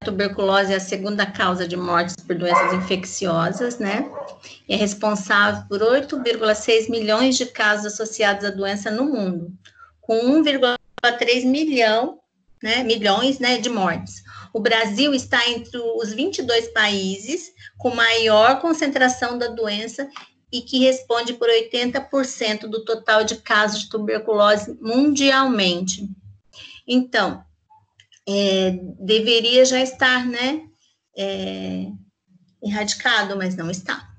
tuberculose é a segunda causa de mortes por doenças infecciosas, né? E é responsável por 8,6 milhões de casos associados à doença no mundo, com 1,3 milhões, né, de mortes. O Brasil está entre os 22 países com maior concentração da doença e que responde por 80% do total de casos de tuberculose mundialmente. Então, deveria já estar, né, erradicado, mas não está.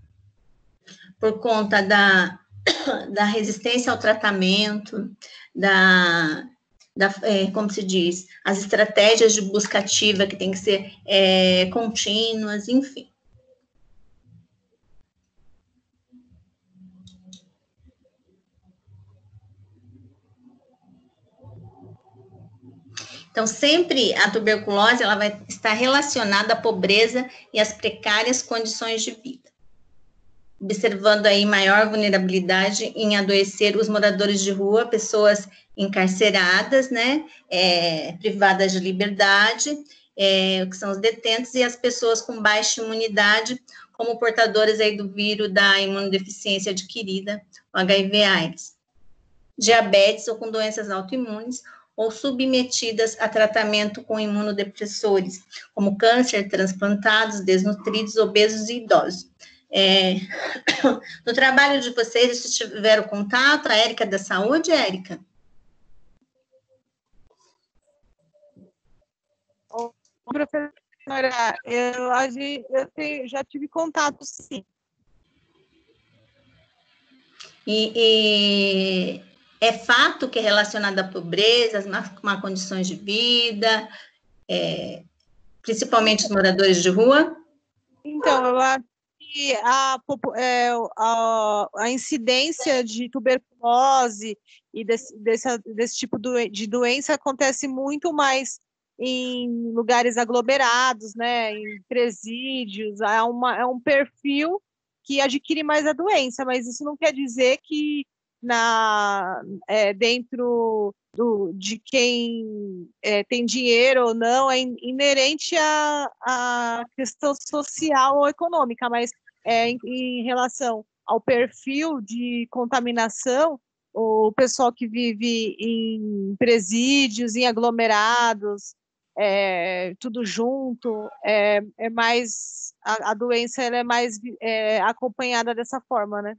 Por conta da resistência ao tratamento, como se diz, as estratégias de busca ativa que tem que ser contínuas, enfim. Então, sempre a tuberculose ela vai estar relacionada à pobreza e às precárias condições de vida, observando aí maior vulnerabilidade em adoecer os moradores de rua, pessoas encarceradas, né, privadas de liberdade, que são os detentos, e as pessoas com baixa imunidade, como portadores aí do vírus da imunodeficiência adquirida, o HIV/AIDS, diabetes ou com doenças autoimunes, ou submetidas a tratamento com imunodepressores, como câncer, transplantados, desnutridos, obesos e idosos. No trabalho de vocês, vocês tiveram contato? A Érica da Saúde, Érica? Professora, eu já tive contato, sim. E é fato que é relacionado à pobreza, às má condições de vida, principalmente os moradores de rua? Então, eu acho que a incidência de tuberculose e desse tipo de doença acontece muito mais em lugares aglomerados, né, em presídios, é um perfil que adquire mais a doença, mas isso não quer dizer que dentro de quem tem dinheiro ou não é inerente à questão social ou econômica, mas em relação ao perfil de contaminação, o pessoal que vive em presídios, em aglomerados, tudo junto, a doença ela é mais acompanhada dessa forma, né?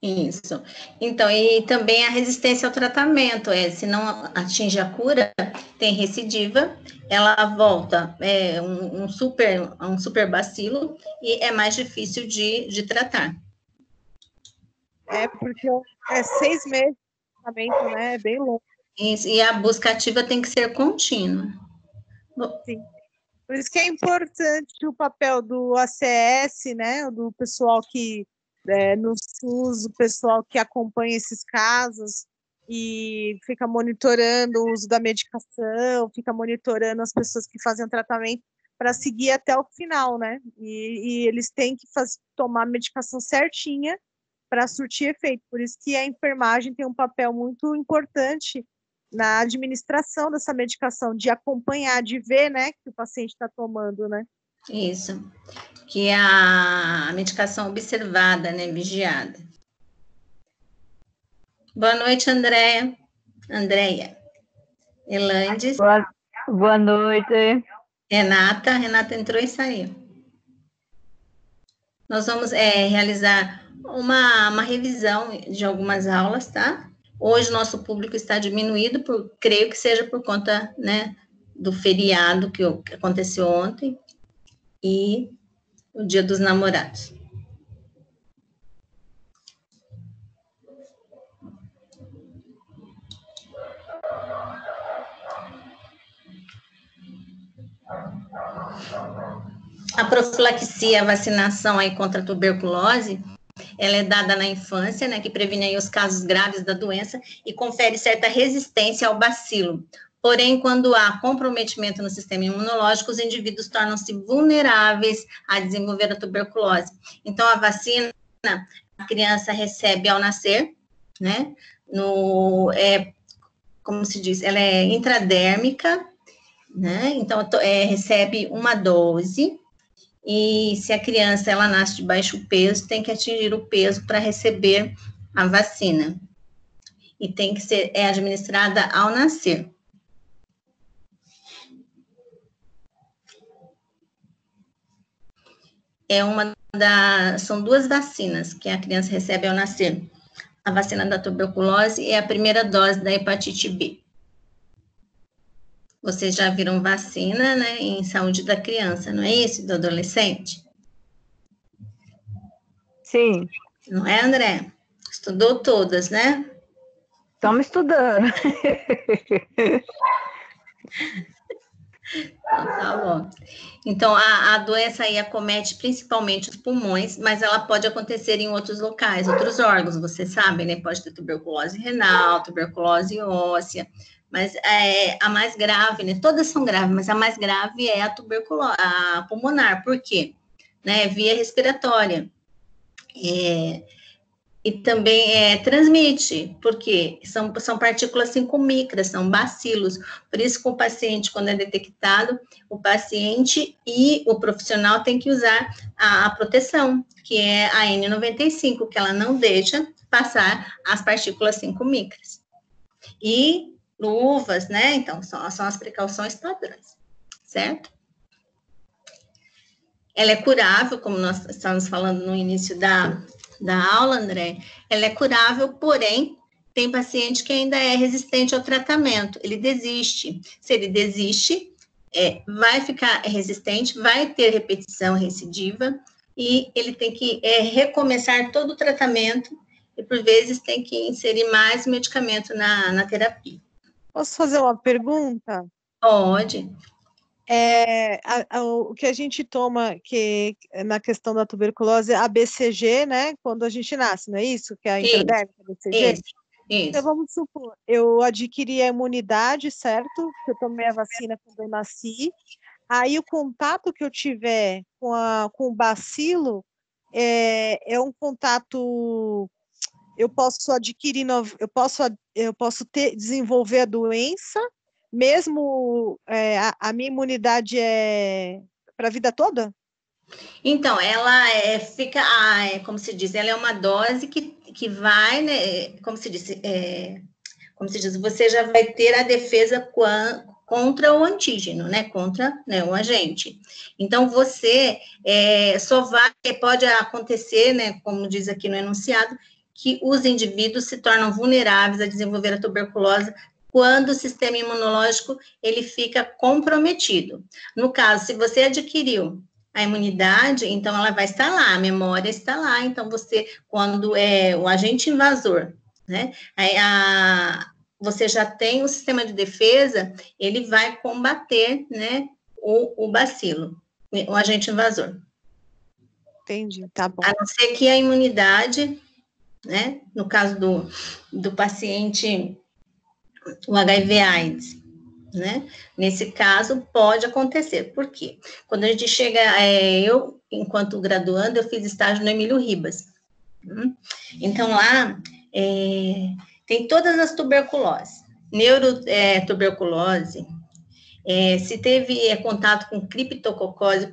Isso. Então, e também a resistência ao tratamento, se não atinge a cura, tem recidiva, ela volta um super bacilo e é mais difícil de tratar. Porque 6 meses de tratamento, né? É bem longo. Isso, e a busca ativa tem que ser contínua. Sim. Por isso que é importante o papel do ACS, né? Do pessoal que no SUS, o pessoal que acompanha esses casos e fica monitorando o uso da medicação, fica monitorando as pessoas que fazem o tratamento para seguir até o final, né? E eles têm que tomar a medicação certinha para surtir efeito. Por isso que a enfermagem tem um papel muito importante na administração dessa medicação, de acompanhar, de ver, né, que o paciente está tomando, né? Isso, que é a medicação observada, né, vigiada. Boa noite, Andréia. Elandes. Boa noite. Renata entrou e saiu. Nós vamos realizar uma revisão de algumas aulas, tá? Hoje o nosso público está diminuído, creio que seja por conta, né, do feriado que aconteceu ontem e o Dia dos Namorados. A profilaxia, a vacinação aí contra a tuberculose, ela é dada na infância, né, que previne aí os casos graves da doença e confere certa resistência ao bacilo. Porém, quando há comprometimento no sistema imunológico, os indivíduos tornam-se vulneráveis a desenvolver a tuberculose. Então, a vacina, a criança recebe ao nascer, né, como se diz, ela é intradérmica, né? Então, recebe uma dose, e se a criança, ela nasce de baixo peso, tem que atingir o peso para receber a vacina. E tem que ser administrada ao nascer. São 2 vacinas que a criança recebe ao nascer. A vacina da tuberculose e a primeira dose da hepatite B. Vocês já viram vacina, né, em saúde da criança, não é isso, do adolescente? Sim, Não é, André? Estudou todas, né? estamos estudando. Tá bom. Então, a doença aí acomete principalmente os pulmões, mas ela pode acontecer em outros locais, outros órgãos, você sabe, né? Pode ter tuberculose renal, tuberculose óssea, mas a mais grave, né? Todas são graves, mas a mais grave é a tuberculose, a pulmonar. Por quê? Né? Via respiratória. E também transmite, porque são partículas 5 micras, são bacilos. Por isso que o paciente, quando é detectado, o paciente e o profissional tem que usar a proteção, que é a N95, que ela não deixa passar as partículas 5 micras. E luvas, né? Então, são as precauções padrões, certo? Ela é curável, como nós estávamos falando no início da aula, André, ela é curável, porém, tem paciente que ainda é resistente ao tratamento, ele desiste. Se ele desiste, vai ficar resistente, vai ter repetição recidiva, e ele tem que recomeçar todo o tratamento, e por vezes tem que inserir mais medicamento na terapia. Posso fazer uma pergunta? Pode. O que a gente toma na questão da tuberculose é a BCG, né? Quando a gente nasce, não é isso? Que é a intradérmica BCG? Isso. Então, vamos supor, eu adquiri a imunidade, certo? Eu tomei a vacina quando eu nasci. Aí o contato que eu tiver com o bacilo é um contato. Eu posso adquirir, eu posso desenvolver a doença, mesmo a minha imunidade é para a vida toda? Então, ela fica, como se diz, ela é uma dose que vai, né, como se diz, você já vai ter a defesa contra o antígeno, né, contra, né, o agente. Então, você pode acontecer, né, como diz aqui no enunciado, que os indivíduos se tornam vulneráveis a desenvolver a tuberculose quando o sistema imunológico, ele fica comprometido. No caso, se você adquiriu a imunidade, então ela vai estar lá, a memória está lá, então você, quando é o agente invasor, né, você já tem o sistema de defesa, ele vai combater, né, o bacilo, o agente invasor. Entendi, tá bom. A não ser que a imunidade, né, no caso do paciente, o HIV/AIDS, né? Nesse caso, pode acontecer. Por quê? Quando a gente chega, eu, enquanto graduando, eu fiz estágio no Emílio Ribas. Então, lá, tem todas as tuberculoses. Neurotuberculose, se teve contato com criptococose,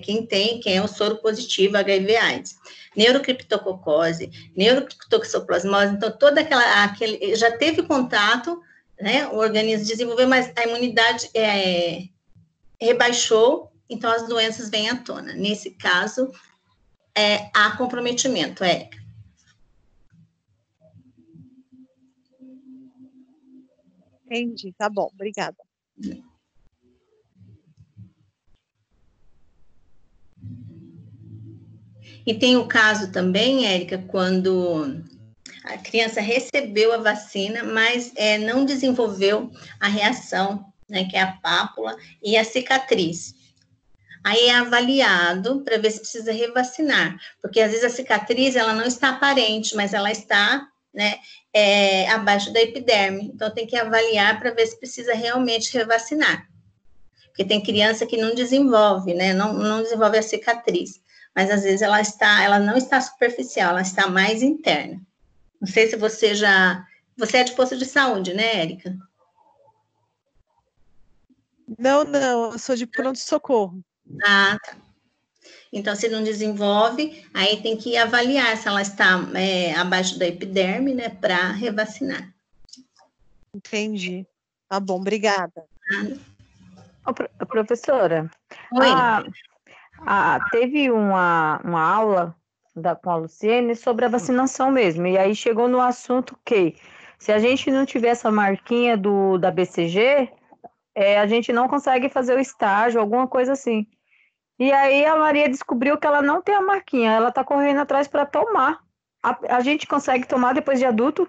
quem é o soro positivo HIV/AIDS. Neurocriptococose, neurotoxoplasmose, então toda aquele já teve contato, né, o organismo desenvolveu, mas a imunidade rebaixou, então as doenças vêm à tona. Nesse caso, há comprometimento, Érica. Entendi, tá bom, obrigada. E tem o caso também, Érica, quando a criança recebeu a vacina, mas não desenvolveu a reação, né, que é a pápula e a cicatriz. Aí é avaliado para ver se precisa revacinar, porque às vezes a cicatriz ela não está aparente, mas ela está, né, abaixo da epiderme. Então tem que avaliar para ver se precisa realmente revacinar. Porque tem criança que não desenvolve, né, não desenvolve a cicatriz, mas às vezes ela não está superficial, ela está mais interna. Não sei se você é de posto de saúde, né, Érica? Sim, sim. Não, eu sou de pronto-socorro. Ah, tá. Então, se não desenvolve, aí tem que avaliar se ela está abaixo da epiderme, né, para revacinar. Entendi. Tá bom, obrigada. Professora, Oi. teve uma aula com a Luciene sobre a vacinação mesmo, e aí chegou no assunto que se a gente não tiver essa marquinha da BCG, a gente não consegue fazer o estágio, alguma coisa assim. E aí a Maria descobriu que ela não tem a marquinha, ela está correndo atrás para tomar. A gente consegue tomar depois de adulto?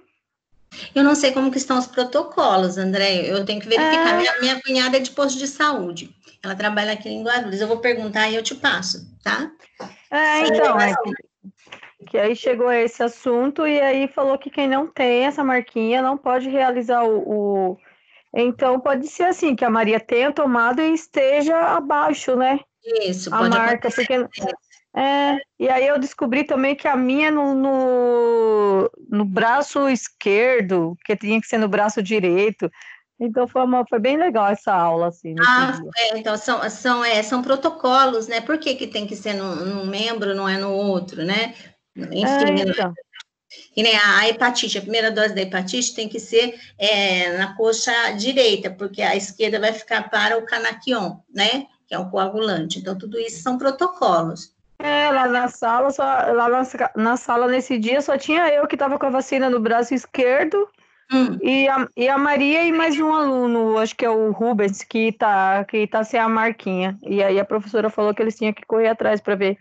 Eu não sei como que estão os protocolos, André, eu tenho que verificar. Minha cunhada é de posto de saúde, ela trabalha aqui em Guarulhos, eu vou perguntar e eu te passo, tá? Então, que aí chegou a esse assunto e aí falou que quem não tem essa marquinha não pode realizar Então, pode ser assim, que a Maria tenha tomado e esteja abaixo, né? Isso, A pode marca, acontecer. porque... e aí eu descobri também que a minha no braço esquerdo, que tinha que ser no braço direito. Então, foi bem legal essa aula, assim, nesse dia. Então, são protocolos, né? Por que tem que ser num membro, não é no outro, né? Enfim, Então. e nem a hepatite, a primeira dose da hepatite tem que ser na coxa direita, porque a esquerda vai ficar para o canaquion, né? Que é o coagulante. Então, tudo isso são protocolos. Lá na sala, na sala nesse dia, só tinha eu que estava com a vacina no braço esquerdo e a Maria e mais um aluno, acho que é o Rubens, que tá sem a marquinha. E aí a professora falou que eles tinham que correr atrás para ver.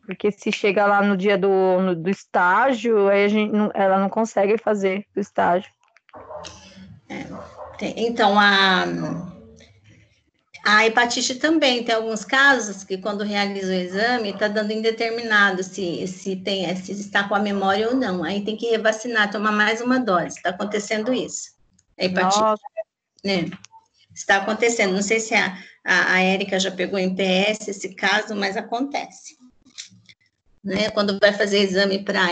Porque se chega lá no dia do estágio, aí ela não consegue fazer o estágio. Então, a hepatite também tem alguns casos que, quando realiza o exame, está dando indeterminado se está com a memória ou não. Aí tem que revacinar, tomar mais uma dose. Está acontecendo isso. A hepatite. Nossa. Né? Está acontecendo. Não sei se a Érica já pegou em PS esse caso, mas acontece. Né? Quando vai fazer exame para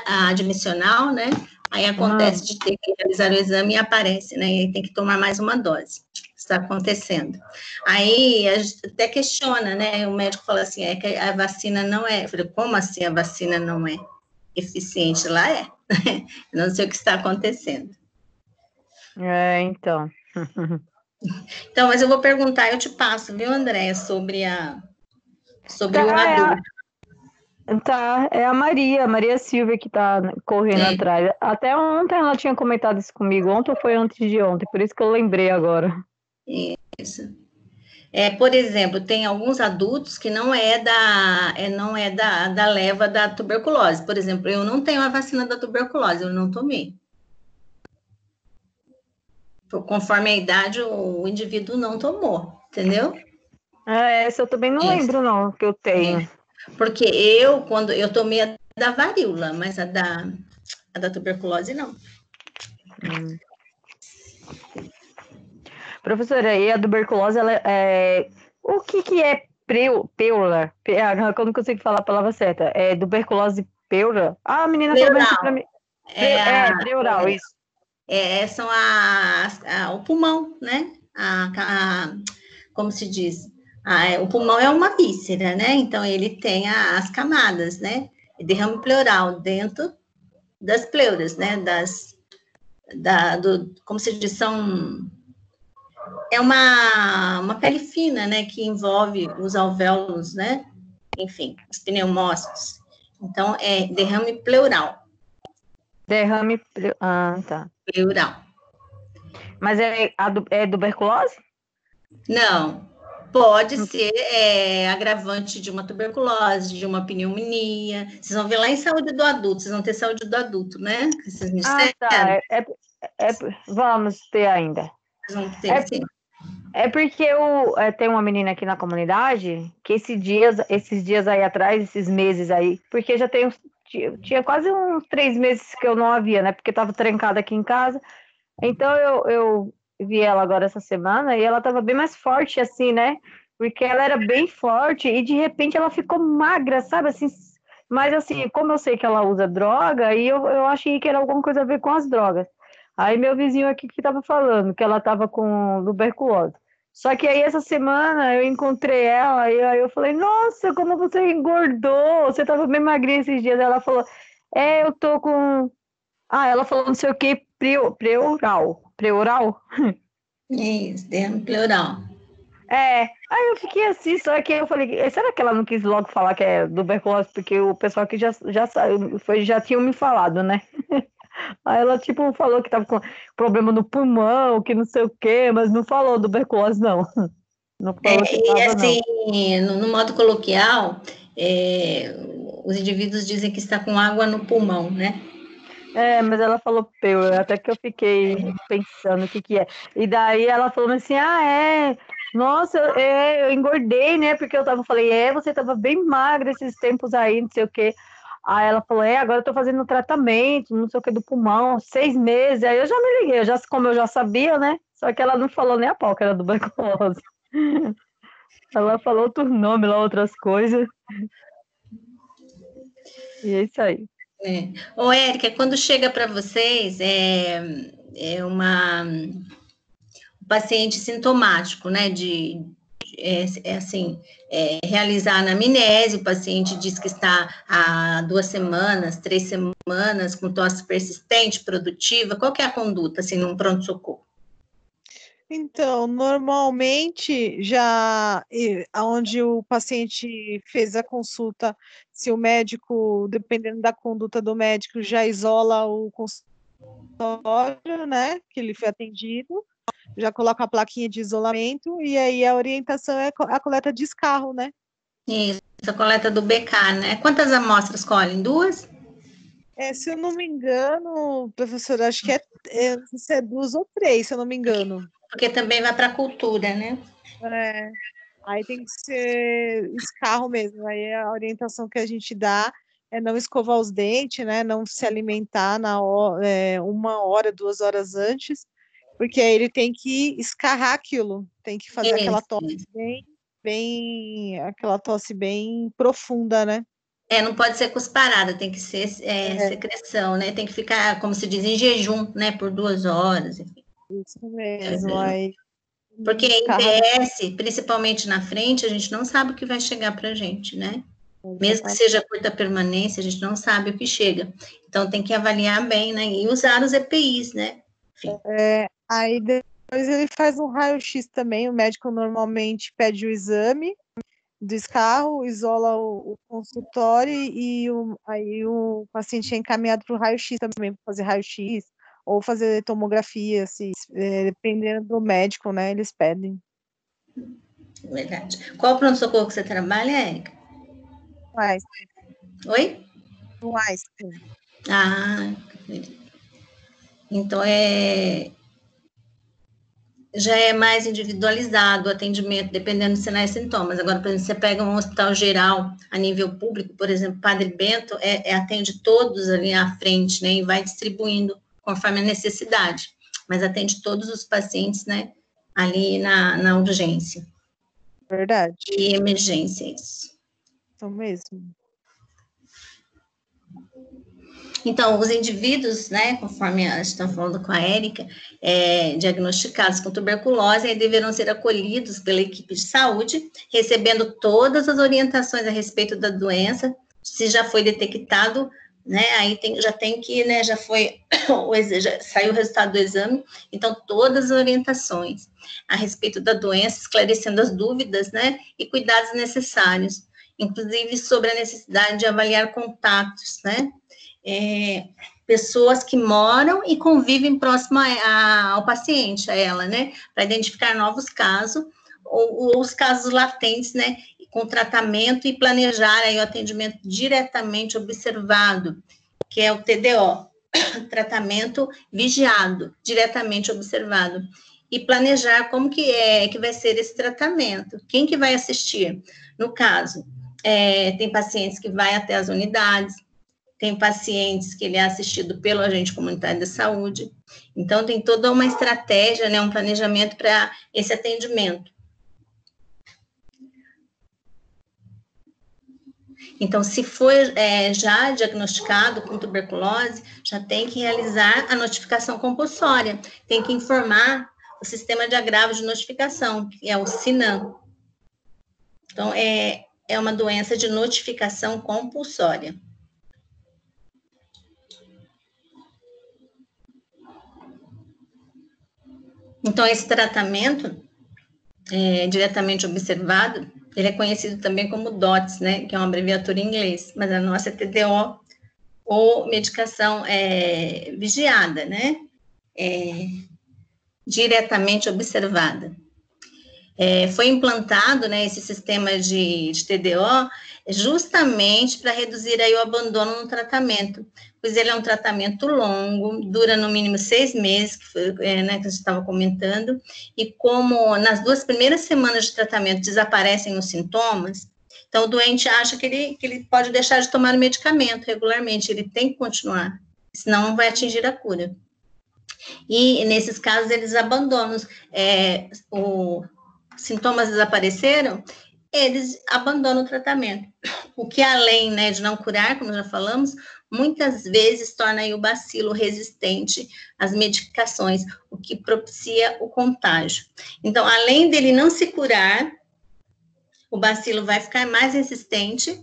a admissional, né? Aí acontece de ter que realizar o exame e aparece, né? E tem que tomar mais uma dose. Está acontecendo. Aí a gente até questiona, né? O médico fala assim, que a vacina não é. Eu falei, como assim a vacina não é eficiente? Lá é. Eu não sei o que está acontecendo. Então. Então, mas eu vou perguntar, eu te passo, viu, André, sobre o adulto. Tá, é a Maria Silvia que tá correndo atrás. Até ontem ela tinha comentado isso comigo, ontem ou foi antes de ontem, por isso que eu lembrei agora. Isso. Por exemplo, tem alguns adultos que não é da leva da tuberculose. Por exemplo, eu não tenho a vacina da tuberculose, eu não tomei. Conforme a idade, o indivíduo não tomou, entendeu? Essa eu também não lembro, não, que eu tenho. Porque quando eu tomei a da varíola, mas a da tuberculose, não. Professora, e a tuberculose, o que é pleura? Eu não consigo falar a palavra certa. É tuberculose pleura? A menina falou isso para mim. Pleural, isso. São o pulmão, né? Como se diz? O pulmão é uma víscera, né? Então, ele tem as camadas, né? Derrame pleural dentro das pleuras, né? Como se diz? É uma pele fina, né? Que envolve os alvéolos, né? Enfim, os pneumócitos. Então, é derrame pleural. Derrame tá. Pleural. Mas é tuberculose? Não. Pode ser agravante de uma tuberculose, de uma pneumonia. Vocês vão ver lá em saúde do adulto, vocês vão ter saúde do adulto, né? Vocês me disseram. Tá. Vamos ter ainda. Vocês vão ter, sim. É porque tem uma menina aqui na comunidade que esses dias aí atrás, esses meses aí, porque já tinha quase uns 3 meses que eu não a via, né? Porque estava trancada aqui em casa. Então eu vi ela agora essa semana e ela estava bem mais forte, assim, né? Porque ela era bem forte e de repente ela ficou magra, sabe? Assim, mas assim, como eu sei que ela usa droga, e eu achei que era alguma coisa a ver com as drogas. Aí meu vizinho aqui que estava falando que ela estava com tuberculose. Só que aí essa semana eu encontrei ela e aí eu falei, nossa, como você engordou, você tava bem magrinha esses dias. Ela falou, eu tô com... Ah, ela falou não sei o que, preural. Preural? Isso, derrame pleural. Aí eu fiquei assim, só que eu falei, será que ela não quis logo falar que é tuberculose? Porque o pessoal que já tinham me falado, né? Aí ela, tipo, falou que tava com problema no pulmão, que não sei o quê, mas não falou tuberculose, não. Não falou que E tava, não. assim, no modo coloquial, os indivíduos dizem que está com água no pulmão, né? Mas ela falou peu, até que eu fiquei pensando o que que é. E daí ela falou assim, nossa, eu engordei, né? Porque falei, você tava bem magra esses tempos aí, não sei o quê. Aí ela falou, agora eu tô fazendo tratamento, não sei o que, do pulmão, 6 meses. Aí eu já me liguei, como eu já sabia, né? Só que ela não falou nem a pau que era tuberculose. Ela falou outro nome lá, outras coisas. E é isso aí. Ô, Érica, quando chega para vocês, um paciente sintomático, né? Realizar a anamnese, o paciente diz que está há 2 semanas, 3 semanas, com tosse persistente, produtiva. Qual que é a conduta, assim, num pronto-socorro? Então, normalmente, onde o paciente fez a consulta, se o médico, dependendo da conduta do médico, já isola o consultório, né, que ele foi atendido, já coloca a plaquinha de isolamento, e aí a orientação é a coleta de escarro, né? Isso, a coleta do BK, né? Quantas amostras colhem? 2? Se eu não me engano, professor, acho que não sei se é 2 ou 3, se eu não me engano. Porque também vai para a cultura, né? Aí tem que ser escarro mesmo. Aí a orientação que a gente dá é não escovar os dentes, né? Não se alimentar 1 hora, 2 horas antes, porque aí ele tem que escarrar aquilo, tem que fazer aquela tosse aquela tosse bem profunda, né? Não pode ser cusparada, tem que ser secreção, né? Tem que ficar, como se diz, em jejum, né? Por 2 horas, enfim. Isso mesmo. Aí, porque em PS, principalmente na frente, a gente não sabe o que vai chegar para a gente, né? Mesmo que seja curta permanência, a gente não sabe o que chega. Então, tem que avaliar bem, né? E usar os EPIs, né? Enfim. Aí depois ele faz um raio-x também. O médico normalmente pede o exame do escarro, isola o consultório e aí o paciente é encaminhado para o raio-x também, para fazer raio-x ou fazer tomografia, dependendo do médico, né? Eles pedem. Verdade. Qual pronto-socorro que você trabalha, Érica? No Einstein. Oi? No Einstein. Então já é mais individualizado o atendimento, dependendo dos sinais e sintomas. Agora, por exemplo, você pega um hospital geral a nível público, por exemplo, Padre Bento, atende todos ali à frente, né, e vai distribuindo conforme a necessidade, mas atende todos os pacientes, né, ali na urgência. Verdade. E emergência, isso. Então mesmo. Então, os indivíduos, né, conforme a gente está falando com a Érica, diagnosticados com tuberculose, deverão ser acolhidos pela equipe de saúde, recebendo todas as orientações a respeito da doença, se já foi detectado, né, aí já tem que, né, já saiu o resultado do exame, então todas as orientações a respeito da doença, esclarecendo as dúvidas, né, e cuidados necessários, inclusive sobre a necessidade de avaliar contatos, né, pessoas que moram e convivem próximo ao paciente, a ela, né, para identificar novos casos ou os casos latentes, né, com tratamento e planejar aí o atendimento diretamente observado, que é o TDO, tratamento vigiado, diretamente observado, e planejar como que vai ser esse tratamento, quem que vai assistir. No caso, tem pacientes que vai até as unidades, tem pacientes que ele é assistido pelo agente comunitário da saúde. Então, tem toda uma estratégia, né, um planejamento para esse atendimento. Então, se for já diagnosticado com tuberculose, já tem que realizar a notificação compulsória, tem que informar o sistema de agravo de notificação, que é o SINAM. Então, é uma doença de notificação compulsória. Então, esse tratamento diretamente observado, ele é conhecido também como DOTS, né, que é uma abreviatura em inglês, mas a nossa é TDO, ou medicação vigiada, né, diretamente observada. Foi implantado, né, esse sistema de TDO justamente para reduzir aí o abandono no tratamento, pois ele é um tratamento longo, dura no mínimo 6 meses, que foi, né, que a gente estava comentando, e como nas 2 primeiras semanas de tratamento desaparecem os sintomas, então o doente acha que ele pode deixar de tomar o medicamento regularmente, ele tem que continuar, senão não vai atingir a cura. E nesses casos eles abandonam, os sintomas desapareceram, eles abandonam o tratamento. O que além, né, de não curar, como já falamos, muitas vezes torna aí o bacilo resistente às medicações, o que propicia o contágio. Então, além dele não se curar, o bacilo vai ficar mais resistente,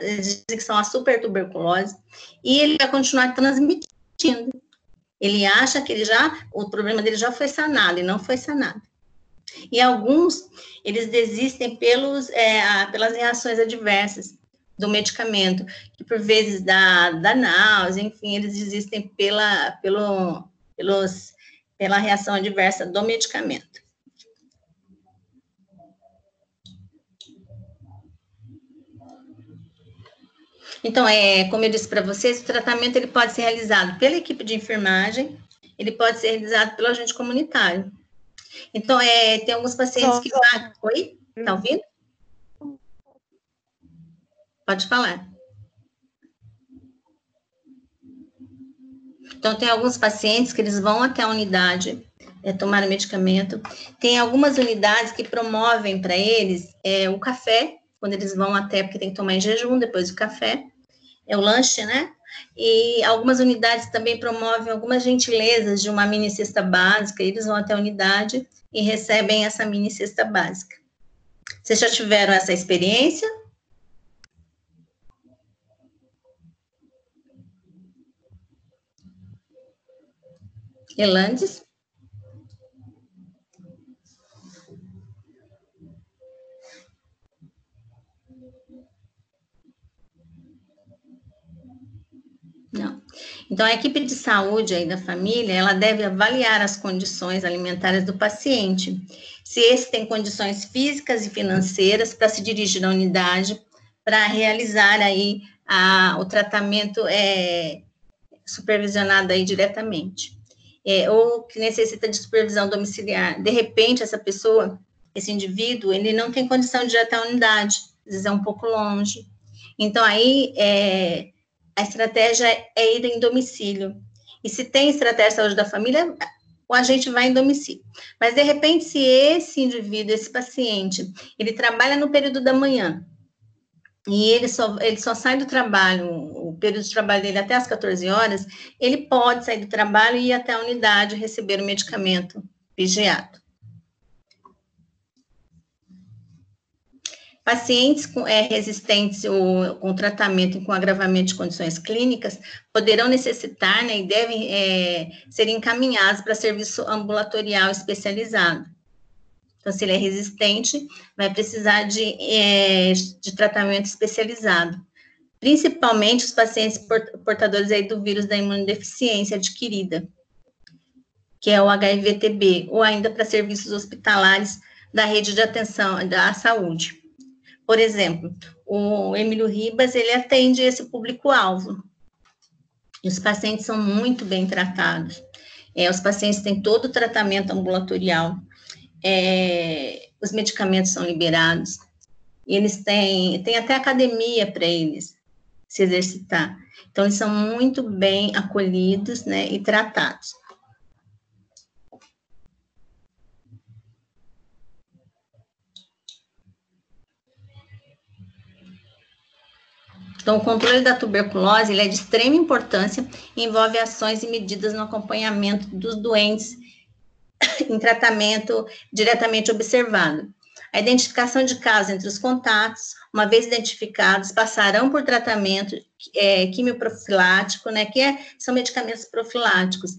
dizem que são a supertuberculose, e ele vai continuar transmitindo. Ele acha que o problema dele já foi sanado, e não foi sanado. E alguns, eles desistem pelas reações adversas do medicamento, que por vezes dá náusea, enfim, eles desistem pela reação adversa do medicamento. Então, como eu disse para vocês, o tratamento ele pode ser realizado pela equipe de enfermagem, ele pode ser realizado pelo agente comunitário. Então, tem alguns pacientes que... Oi? Tá ouvindo? Pode falar. Então, tem alguns pacientes que eles vão até a unidade tomar o medicamento. Tem algumas unidades que promovem para eles o café, quando eles vão até, porque tem que tomar em jejum, depois o café, o lanche, né? E algumas unidades também promovem algumas gentilezas de uma mini cesta básica, eles vão até a unidade e recebem essa mini cesta básica. Vocês já tiveram essa experiência? Elandes? Não. Então, a equipe de saúde aí da família, ela deve avaliar as condições alimentares do paciente, se esse tem condições físicas e financeiras para se dirigir à unidade, para realizar aí o tratamento supervisionado aí diretamente. Ou que necessita de supervisão domiciliar. De repente, essa pessoa, esse indivíduo, ele não tem condição de ir até a unidade, às vezes é um pouco longe. Então, aí, a estratégia é ir em domicílio. E se tem estratégia de saúde da família, o agente vai em domicílio. Mas, de repente, se esse indivíduo, esse paciente, ele trabalha no período da manhã, e ele só sai do trabalho, o período de trabalho dele até as 14 horas, ele pode sair do trabalho e ir até a unidade receber o medicamento vigiado. Pacientes resistentes com tratamento e com agravamento de condições clínicas poderão necessitar, né, e devem ser encaminhados para serviço ambulatorial especializado. Então, se ele é resistente, vai precisar de tratamento especializado. Principalmente os pacientes portadores aí do vírus da imunodeficiência adquirida, que é o HIV-TB, ou ainda para serviços hospitalares da rede de atenção da saúde. Por exemplo, o Emílio Ribas, ele atende esse público-alvo. E os pacientes são muito bem tratados. Os pacientes têm todo o tratamento ambulatorial. Os medicamentos são liberados. E eles têm até academia para eles se exercitar. Então, eles são muito bem acolhidos, né, e tratados. Então, o controle da tuberculose ele é de extrema importância e envolve ações e medidas no acompanhamento dos doentes em tratamento diretamente observado. A identificação de casos entre os contatos, uma vez identificados, passarão por tratamento quimioprofilático, né, são medicamentos profiláticos,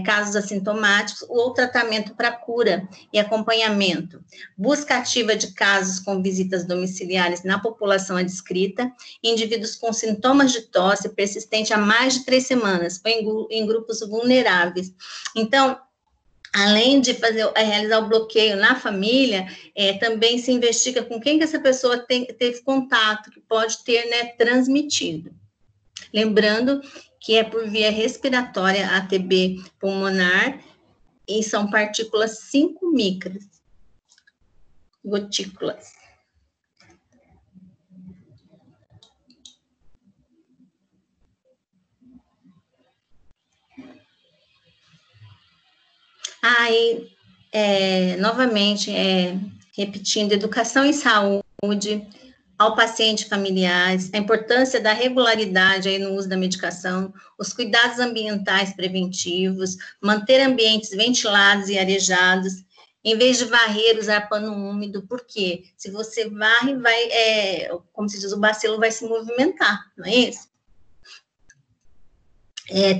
casos assintomáticos, ou tratamento para cura e acompanhamento. Busca ativa de casos com visitas domiciliares na população adscrita, indivíduos com sintomas de tosse persistente há mais de 3 semanas, ou em grupos vulneráveis. Então, além de realizar o bloqueio na família, também se investiga com quem que essa pessoa teve contato, que pode ter, né, transmitido. Lembrando que é por via respiratória a TB pulmonar e são partículas 5 micras, gotículas. Aí, novamente, repetindo, educação em saúde ao paciente e familiares, a importância da regularidade aí no uso da medicação, os cuidados ambientais preventivos, manter ambientes ventilados e arejados, em vez de varrer, usar pano úmido, porque se você varre, como se diz, o bacilo vai se movimentar, não é isso?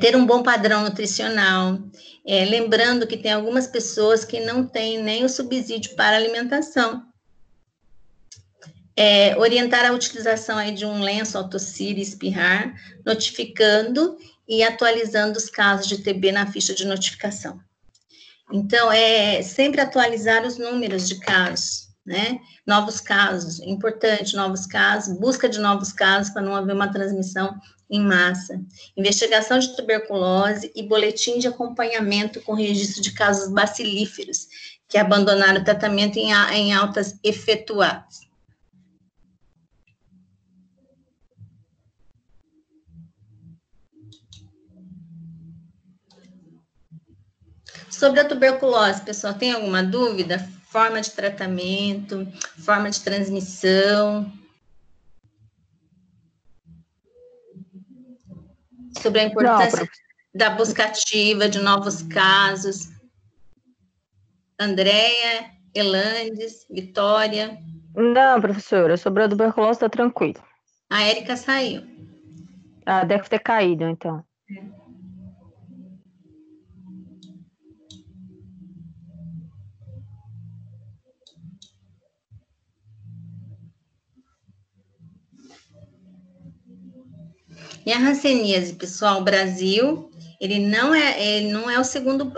Ter um bom padrão nutricional, lembrando que tem algumas pessoas que não têm nem o subsídio para alimentação. Orientar a utilização aí de um lenço ao tossir e espirrar, notificando e atualizando os casos de TB na ficha de notificação. Então, sempre atualizar os números de casos, né? Novos casos, importante, novos casos, busca de novos casos para não haver uma transmissão em massa. Investigação de tuberculose e boletim de acompanhamento com registro de casos bacilíferos, que abandonaram o tratamento em altas efetuadas. Sobre a tuberculose, pessoal, tem alguma dúvida? Forma de tratamento, forma de transmissão. Sobre a importância da busca ativa de novos casos. Andréia, Elandes, Vitória. Não, professora, sobre a tuberculose está tranquilo. A Érica saiu. Ah, deve ter caído, então. E a hanseníase, pessoal, o Brasil, ele não é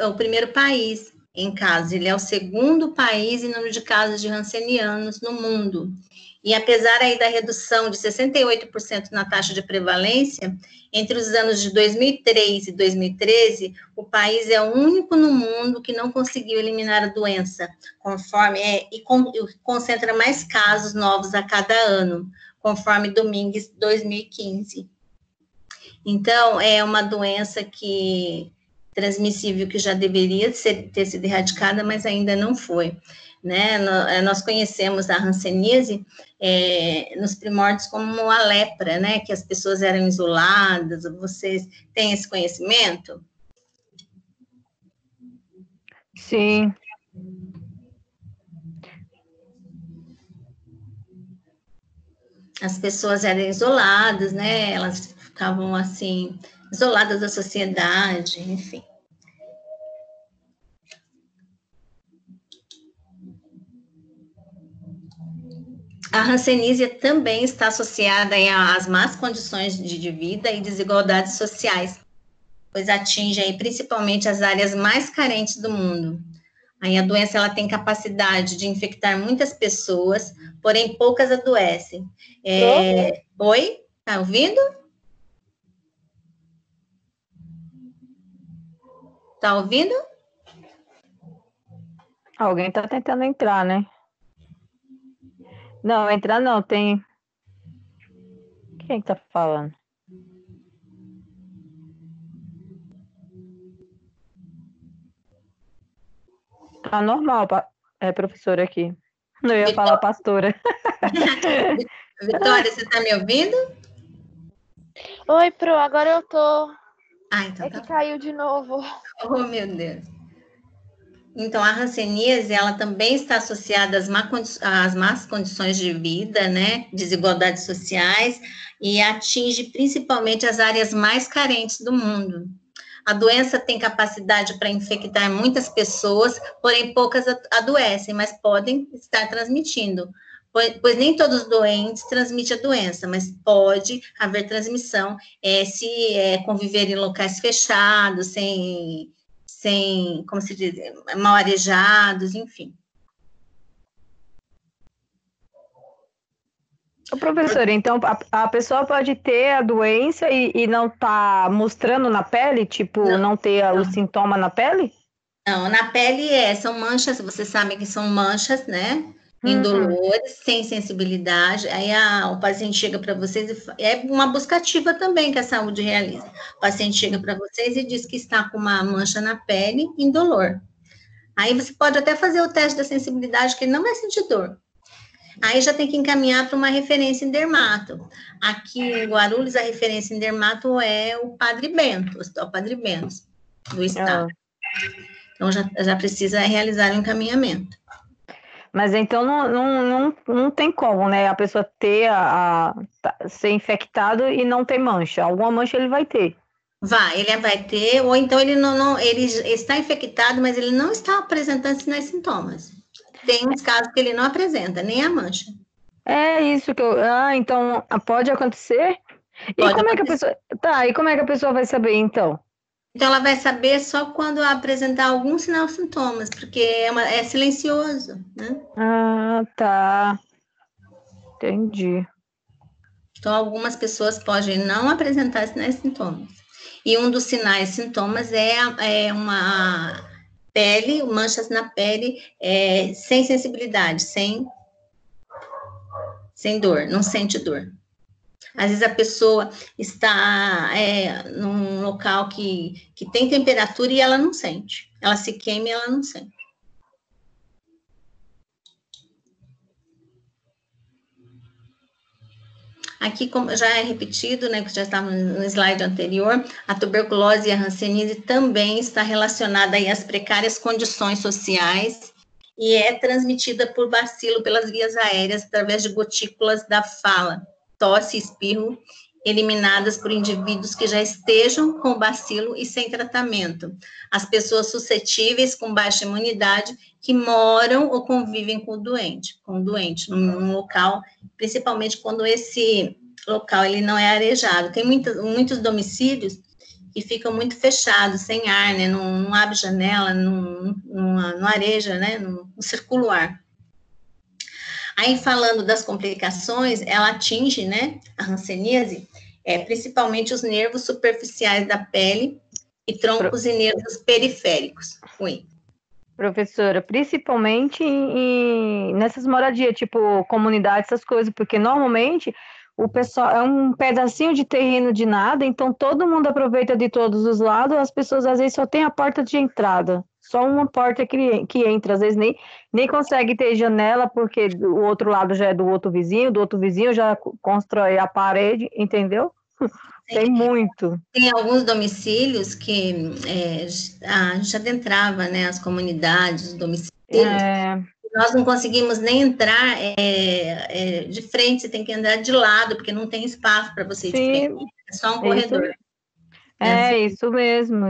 o primeiro país em casos, ele é o segundo país em número de casos de hansenianos no mundo. E apesar aí da redução de 68% na taxa de prevalência, entre os anos de 2003 e 2013, o país é o único no mundo que não conseguiu eliminar a doença, e concentra mais casos novos a cada ano, conforme Domingues 2015. Então, é uma doença transmissível que já deveria ter sido erradicada, mas ainda não foi, né? Nós conhecemos a hanseníase nos primórdios como a lepra, né? Que as pessoas eram isoladas. Vocês têm esse conhecimento? Sim. As pessoas eram isoladas, né? Elas ficavam, assim, isoladas da sociedade, enfim. A hanseníase também está associada às más condições de vida e desigualdades sociais, pois atinge aí principalmente as áreas mais carentes do mundo. Aí a doença ela tem capacidade de infectar muitas pessoas, porém poucas adoecem. Oi? Tá ouvindo? Tá ouvindo? Alguém está tentando entrar, né? Não, entrar não, tem... Quem tá falando? Tá normal, professora aqui. Não ia falar pastora. Vitória, você tá me ouvindo? Oi, Pro, agora eu tô. Então que caiu de novo. Oh, meu Deus. Então, a hanseníase, ela também está associada às más condições de vida, né, desigualdades sociais, e atinge principalmente as áreas mais carentes do mundo. A doença tem capacidade para infectar muitas pessoas, porém poucas adoecem, mas podem estar transmitindo. Pois nem todos os doentes transmitem a doença, mas pode haver transmissão se conviver em locais fechados, sem, como se diz, mal arejados, enfim. Professora, então a pessoa pode ter a doença e não tá mostrando na pele, tipo, não ter o sintoma na pele? Não, na pele são manchas, vocês sabem que são manchas, né? Indolores, sem sensibilidade. Aí o paciente chega para vocês, é uma busca ativa também que a saúde realiza. O paciente chega para vocês e diz que está com uma mancha na pele, indolor. Aí você pode até fazer o teste da sensibilidade, que ele não vai sentir dor. Aí já tem que encaminhar para uma referência em dermato. Aqui em Guarulhos, a referência em dermato é o Padre Bento, o Hospital Padre Bento, do estado. Então, já precisa realizar o encaminhamento. Mas então não tem como, né? A pessoa ter ser infectado e não ter mancha. Alguma mancha ele vai ter. Ele vai ter, ou então ele ele está infectado, mas ele não está apresentando sinais e sintomas. Tem uns casos que ele não apresenta, nem a mancha. É isso que então pode acontecer? E como é que a pessoa. Tá, e como é que a pessoa vai saber, então? Então, ela vai saber só quando apresentar algum sinal e sintomas, porque é silencioso, né? Ah, tá. Entendi. Então, algumas pessoas podem não apresentar sinais e sintomas. E um dos sinais e sintomas é uma pele, manchas na pele, sem sensibilidade, sem dor, não sente dor. Às vezes a pessoa está num local que tem temperatura e ela não sente. Ela se queima e ela não sente. Aqui, como já é repetido, né, que já estava no slide anterior, a tuberculose e a hanseníase também está relacionada aí às precárias condições sociais e é transmitida por bacilo pelas vias aéreas através de gotículas da fala, tosse e espirro, eliminadas por indivíduos que já estejam com o bacilo e sem tratamento. As pessoas suscetíveis com baixa imunidade que moram ou convivem com o doente num local, principalmente quando esse local ele não é arejado. Tem muitos domicílios que ficam muito fechados, sem ar, né? Não abre janela, não areja, né? Não circula o ar. Aí, falando das complicações, ela atinge, né, a hanseníase, principalmente os nervos superficiais da pele e troncos e nervos periféricos. Oi. Professora, principalmente nessas moradias, tipo comunidade, essas coisas, porque normalmente o pessoal é um pedacinho de terreno de nada, então todo mundo aproveita de todos os lados, as pessoas às vezes só tem a porta de entrada, só uma porta que entra, às vezes nem consegue ter janela, porque o outro lado já é do outro vizinho já constrói a parede, entendeu? Tem muito. Tem alguns domicílios que já adentrava, né, as comunidades, os domicílios. Nós não conseguimos nem entrar de frente, você tem que andar de lado, porque não tem espaço para você ir de frente. É só um corredor. Isso mesmo.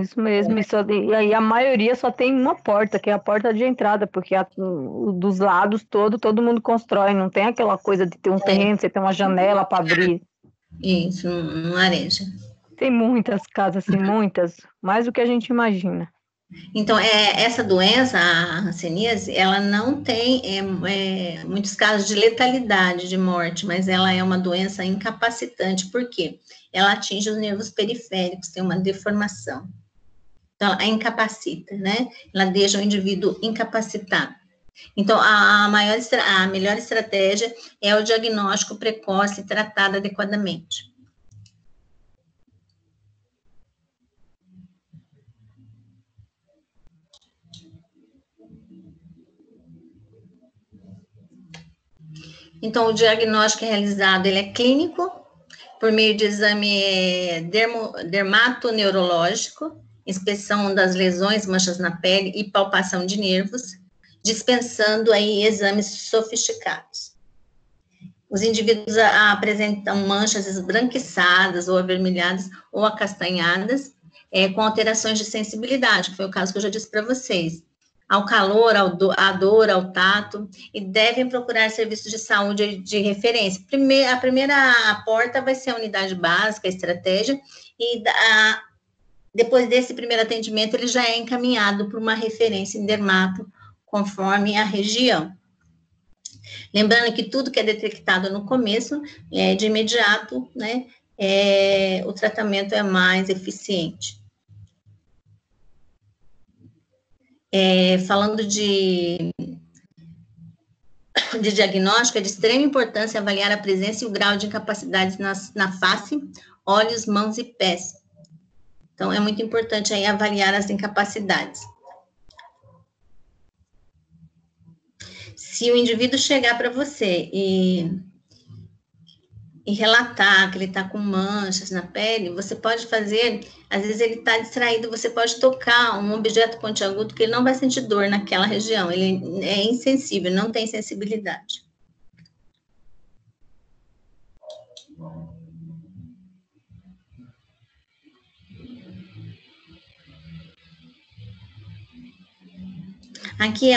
E aí a maioria só tem uma porta, que é a porta de entrada, porque dos lados todo mundo constrói, não tem aquela coisa de ter um terreno, você tem uma janela para abrir. Isso, não areja. Tem muitas casas, assim, muitas, mais do que a gente imagina. Então, essa doença, a hanseníase, ela não tem muitos casos de letalidade, de morte, mas ela é uma doença incapacitante, por quê? Ela atinge os nervos periféricos, tem uma deformação. Então, ela incapacita, né? Ela deixa o indivíduo incapacitado. Então, a melhor estratégia é o diagnóstico precoce e tratado adequadamente. Então, o diagnóstico realizado, ele é clínico, por meio de exame dermatoneurológico, inspeção das lesões, manchas na pele e palpação de nervos, dispensando aí exames sofisticados. Os indivíduos apresentam manchas esbranquiçadas ou avermelhadas ou acastanhadas, com alterações de sensibilidade, que foi o caso que eu já disse para vocês, ao calor, à dor, ao tato, e devem procurar serviços de saúde de referência. A primeira porta vai ser a unidade básica, a estratégia, e depois desse primeiro atendimento, ele já é encaminhado para uma referência em dermato, conforme a região. Lembrando que tudo que é detectado no começo, de imediato, né, o tratamento é mais eficiente. Falando de diagnóstico, é de extrema importância avaliar a presença e o grau de incapacidades na face, olhos, mãos e pés. Então, é muito importante aí avaliar as incapacidades. Se o indivíduo chegar para você e relatar que ele está com manchas na pele, você pode fazer, às vezes ele está distraído, você pode tocar um objeto pontiagudo que ele não vai sentir dor naquela região, ele é insensível, não tem sensibilidade. Aqui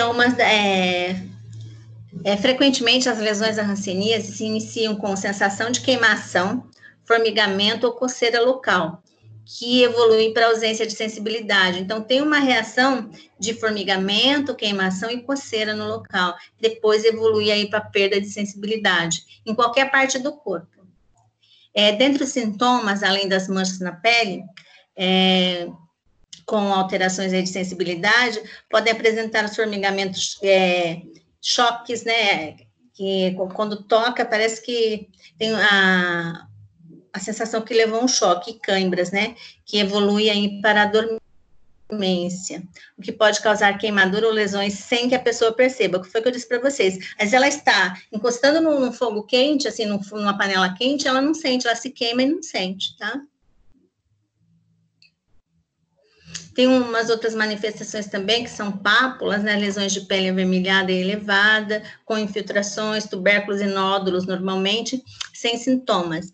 frequentemente as lesões da hanseníase se iniciam com sensação de queimação, formigamento ou coceira local, que evolui para ausência de sensibilidade. Então, tem uma reação de formigamento, queimação e coceira no local. Depois evolui aí para perda de sensibilidade, em qualquer parte do corpo. Dentre os sintomas, além das manchas na pele, com alterações aí de sensibilidade, podem apresentar os formigamentos, choques, né, que quando toca, parece que tem a sensação que levou um choque, e câimbras, né, que evolui aí para a dormência, o que pode causar queimadura ou lesões sem que a pessoa perceba, o que foi que eu disse para vocês, mas ela está encostando num fogo quente, assim, numa panela quente, ela não sente, ela se queima e não sente, tá? Tem umas outras manifestações também, que são pápulas, né, lesões de pele avermelhada e elevada, com infiltrações, tubérculos e nódulos, normalmente, sem sintomas.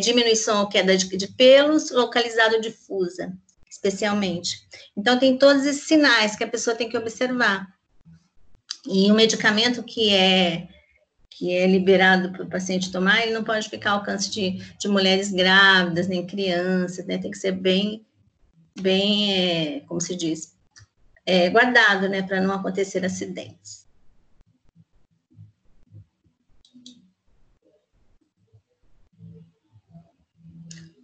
Diminuição ou queda de pelos, localizado difusa, especialmente. Então, tem todos esses sinais que a pessoa tem que observar. E o medicamento que é liberado para o paciente tomar, ele não pode ficar ao alcance de mulheres grávidas, nem crianças, né, tem que ser bem, como se diz, guardado, né, para não acontecer acidentes.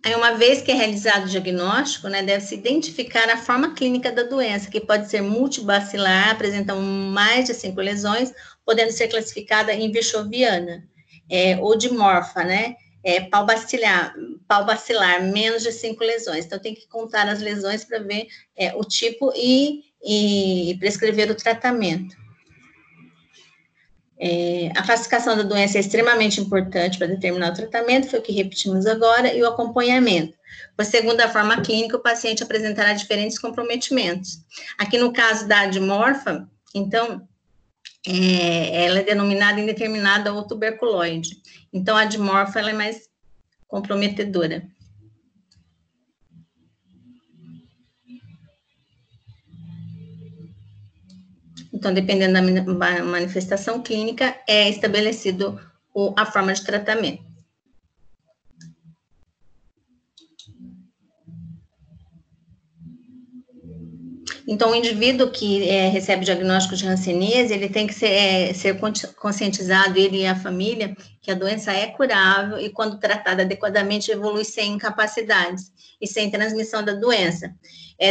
Aí, uma vez que é realizado o diagnóstico, né, deve-se identificar a forma clínica da doença, que pode ser multibacilar, apresentando mais de 5 lesões, podendo ser classificada em virchoviana, ou dimorfa, né, pau bacilar, menos de 5 lesões. Então, tem que contar as lesões para ver o tipo e prescrever o tratamento. A classificação da doença é extremamente importante para determinar o tratamento, foi o que repetimos agora, e o acompanhamento. Pois, segundo a forma clínica, o paciente apresentará diferentes comprometimentos. Aqui, no caso da dimorfa, então, ela é denominada indeterminada ou tuberculoide. Então, a dimorfa, ela é mais comprometedora. Então, dependendo da manifestação clínica, é estabelecido a forma de tratamento. Então, o indivíduo que recebe diagnóstico de hanseníase, ele tem que ser conscientizado, ele e a família, que a doença é curável e, quando tratada adequadamente, evolui sem incapacidades e sem transmissão da doença.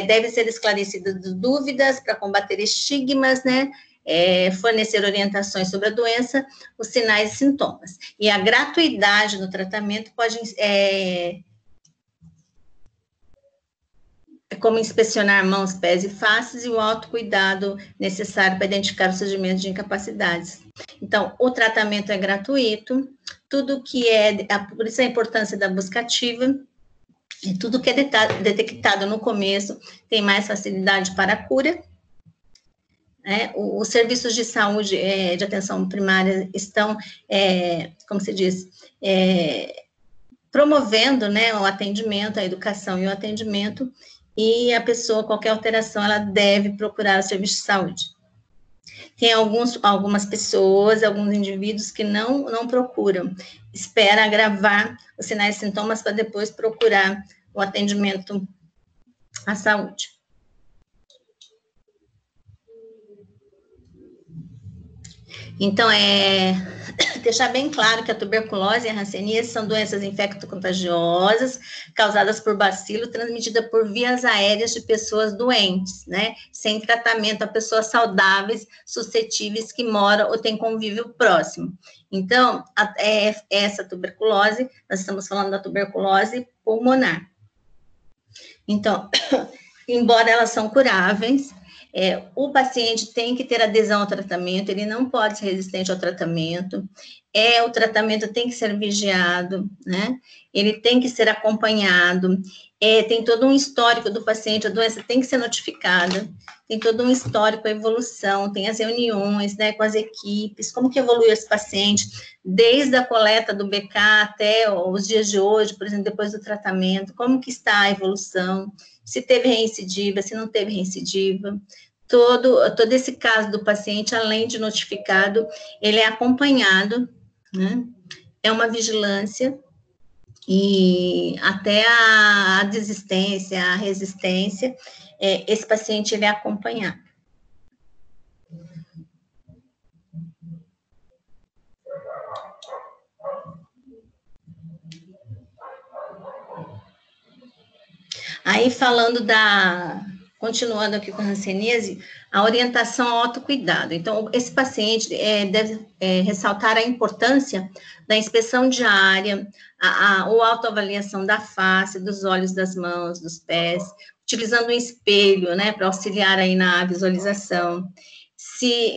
Deve ser esclarecidas dúvidas para combater estigmas, né? Fornecer orientações sobre a doença, os sinais e sintomas. E a gratuidade no tratamento pode como inspecionar mãos, pés e faces, e o autocuidado necessário para identificar os surgimentos de incapacidades. Então, o tratamento é gratuito, tudo que por isso a importância da busca ativa, E tudo que é detectado no começo tem mais facilidade para a cura. Os serviços de saúde, de atenção primária, estão, como se diz, promovendo, né, o atendimento, a educação e o atendimento, e a pessoa, qualquer alteração, ela deve procurar o serviço de saúde. Tem algumas pessoas, alguns indivíduos que não procuram, espera agravar os sinais e sintomas para depois procurar o atendimento à saúde. Então, deixar bem claro que a tuberculose e a hanseníase são doenças infecto-contagiosas causadas por bacilo, transmitida por vias aéreas de pessoas doentes, né? Sem tratamento a pessoas saudáveis, suscetíveis, que moram ou têm convívio próximo. Então, essa tuberculose, nós estamos falando da tuberculose pulmonar. Então, embora elas são curáveis, o paciente tem que ter adesão ao tratamento, ele não pode ser resistente ao tratamento, o tratamento tem que ser vigiado, né? Ele tem que ser acompanhado, tem todo um histórico do paciente, a doença tem que ser notificada, tem todo um histórico, a evolução, tem as reuniões, né, com as equipes, como que evoluiu esse paciente, desde a coleta do BK até os dias de hoje, por exemplo, depois do tratamento, como que está a evolução, se teve recidiva, se não teve recidiva. Todo esse caso do paciente, além de notificado, ele é acompanhado, né? É uma vigilância, e até a desistência, a resistência, esse paciente ele é acompanhado. Aí, continuando aqui com a hanseníase, a orientação ao autocuidado. Então, esse paciente deve ressaltar a importância da inspeção diária, ou autoavaliação da face, dos olhos, das mãos, dos pés, utilizando um espelho, né, para auxiliar aí na visualização. Se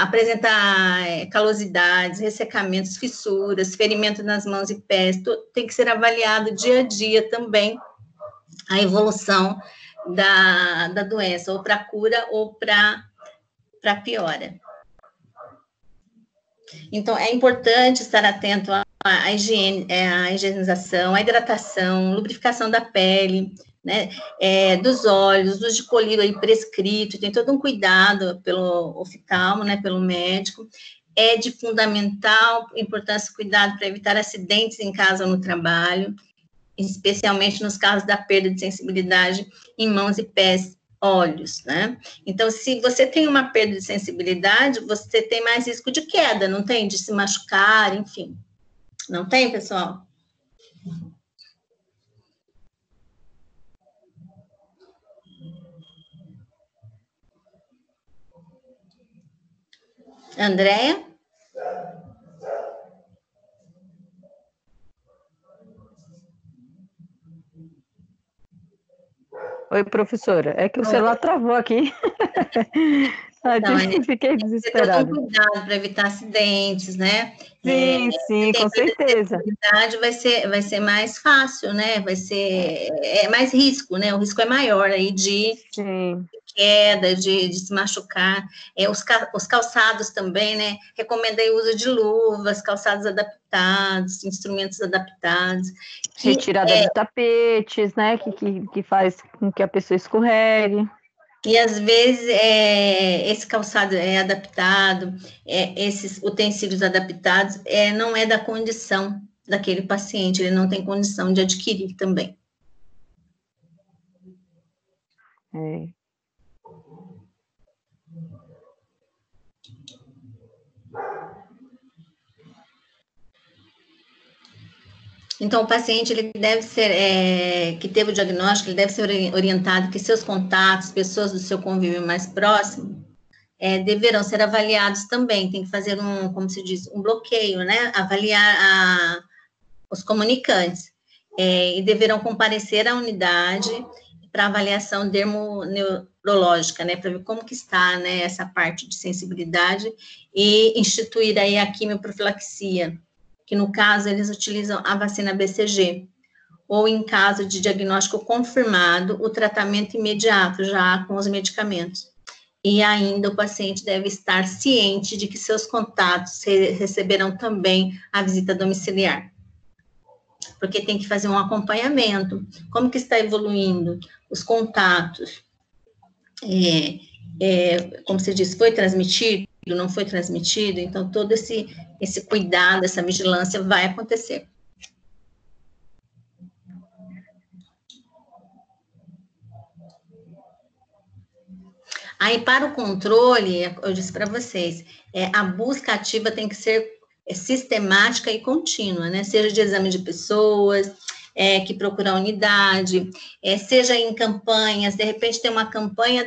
apresentar calosidades, ressecamentos, fissuras, ferimento nas mãos e pés, tem que ser avaliado dia a dia também a evolução da doença, ou para cura ou para piora. Então, é importante estar atento à higiene, à higienização, à hidratação, lubrificação da pele, né, dos olhos, uso de colírio aí prescrito, tem todo um cuidado pelo oftalmo, né, pelo médico. É de fundamental importância cuidado para evitar acidentes em casa ou no trabalho, especialmente nos casos da perda de sensibilidade em mãos e pés, olhos, né? Então, se você tem uma perda de sensibilidade, você tem mais risco de queda, não tem? De se machucar, enfim. Não tem, pessoal? Andréia? Oi, professora. É que o celular travou aqui. Fiquei desesperada. Tem cuidado para evitar acidentes, né? Sim, com certeza. Vai ser mais fácil, né? Vai ser mais risco, né? O risco é maior aí de queda, de se machucar. Os calçados também, né? Recomendei o uso de luvas, calçados adaptados, instrumentos adaptados. Retirada de tapetes, né? Que faz com que a pessoa escorregue. E, às vezes, esse calçado é adaptado, esses utensílios adaptados, não é da condição daquele paciente, ele não tem condição de adquirir também. Então, o paciente, ele deve ser, que teve o diagnóstico, ele deve ser orientado que seus contatos, pessoas do seu convívio mais próximo, deverão ser avaliados também, tem que fazer como se diz, um bloqueio, né, avaliar os comunicantes, e deverão comparecer à unidade para avaliação dermoneurológica, né, para ver como que está, né, essa parte de sensibilidade, e instituir aí a quimioprofilaxia, que no caso eles utilizam a vacina BCG, ou em caso de diagnóstico confirmado, o tratamento imediato já com os medicamentos. E ainda o paciente deve estar ciente de que seus contatos receberão também a visita domiciliar. Porque tem que fazer um acompanhamento. Como que está evoluindo os contatos? Como você disse, foi transmitido, não foi transmitido? Então, todo esse cuidado, essa vigilância vai acontecer. Aí, para o controle, eu disse para vocês, a busca ativa tem que ser sistemática e contínua, né? Seja de exame de pessoas, que procuram a unidade, seja em campanhas, de repente tem uma campanha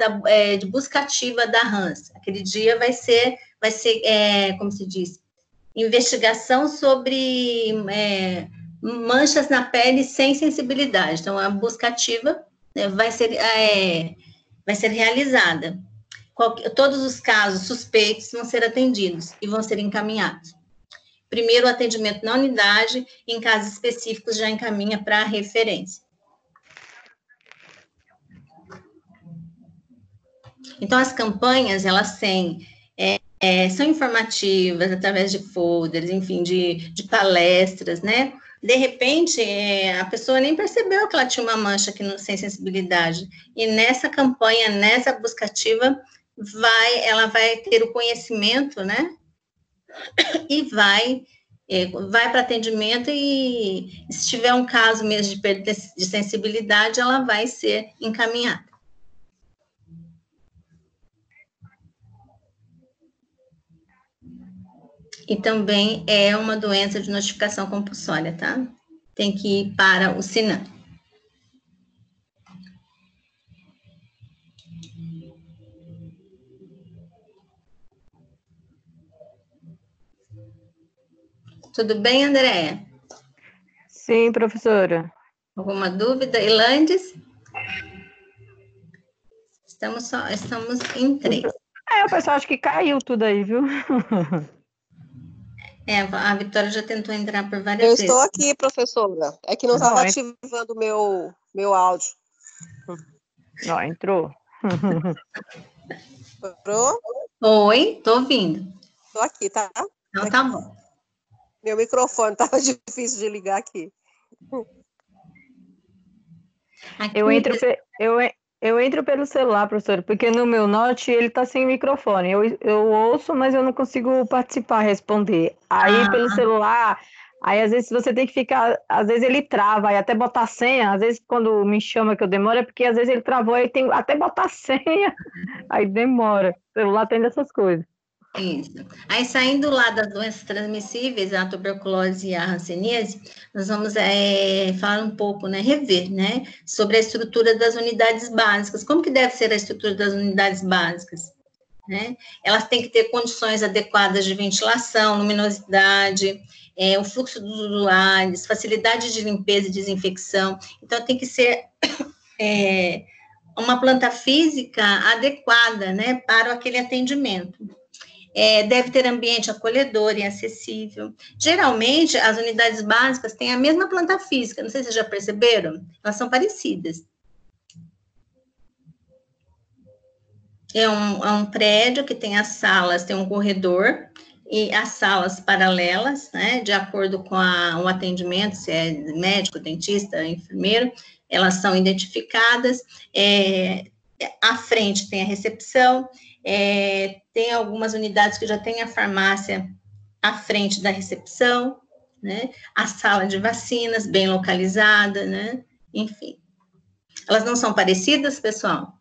de busca ativa da Hans. Aquele dia vai ser como se diz, investigação sobre manchas na pele sem sensibilidade. Então, a busca ativa vai ser realizada. Todos os casos suspeitos vão ser atendidos e vão ser encaminhados. Primeiro, o atendimento na unidade, em casos específicos, já encaminha para a referência. Então, as campanhas, elas são informativas, através de folders, enfim, de palestras, né? De repente, a pessoa nem percebeu que ela tinha uma mancha aqui sem sensibilidade. E nessa campanha, nessa busca ativa, ela vai ter o conhecimento, né? E vai para atendimento e se tiver um caso mesmo de perda de sensibilidade, ela vai ser encaminhada. E também é uma doença de notificação compulsória, tá? Tem que ir para o SINAM. Tudo bem, Andréia? Sim, professora. Alguma dúvida? Ilandes? Estamos em 3. O pessoal acho que caiu tudo aí, viu? A Vitória já tentou entrar por várias vezes. Eu estou aqui, professora. É que não estava ativando o meu áudio. Não, entrou. Entrou? Oi, estou ouvindo. Estou aqui, tá? Então, tá bom. Meu microfone estava difícil de ligar aqui. Eu entro pelo celular, professor, porque no meu Note ele está sem microfone. Eu ouço, mas eu não consigo participar, responder. Aí pelo celular, aí às vezes você tem que ficar, às vezes ele trava, aí até botar senha, às vezes quando me chama que eu demoro, é porque às vezes ele travou, aí tem até botar senha, aí demora. O celular tem dessas coisas. Isso. Aí, saindo lá das doenças transmissíveis, a tuberculose e a hanseníase, nós vamos falar um pouco, né, rever, né, sobre a estrutura das unidades básicas. Como que deve ser a estrutura das unidades básicas? Né? Elas têm que ter condições adequadas de ventilação, luminosidade, o fluxo dos usuários, facilidade de limpeza e desinfecção. Então, tem que ser uma planta física adequada, né, para aquele atendimento. Deve ter ambiente acolhedor e acessível. Geralmente, as unidades básicas têm a mesma planta física, não sei se vocês já perceberam, elas são parecidas. É um prédio que tem as salas, tem um corredor, e as salas paralelas, né, de acordo com o atendimento, se é médico, dentista, enfermeiro, elas são identificadas. À frente tem a recepção, tem algumas unidades que já tem a farmácia à frente da recepção, né? A sala de vacinas bem localizada, né? Enfim. Elas não são parecidas, pessoal?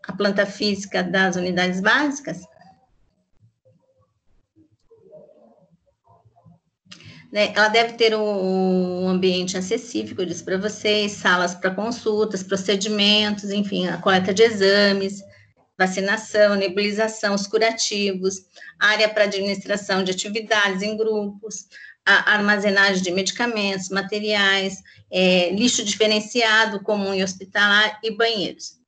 A planta física das unidades básicas? Ela deve ter um ambiente acessível, eu disse para vocês, salas para consultas, procedimentos, enfim, a coleta de exames, vacinação, nebulização, os curativos, área para administração de atividades em grupos, a armazenagem de medicamentos, materiais, lixo diferenciado, comum e hospitalar, e banheiros.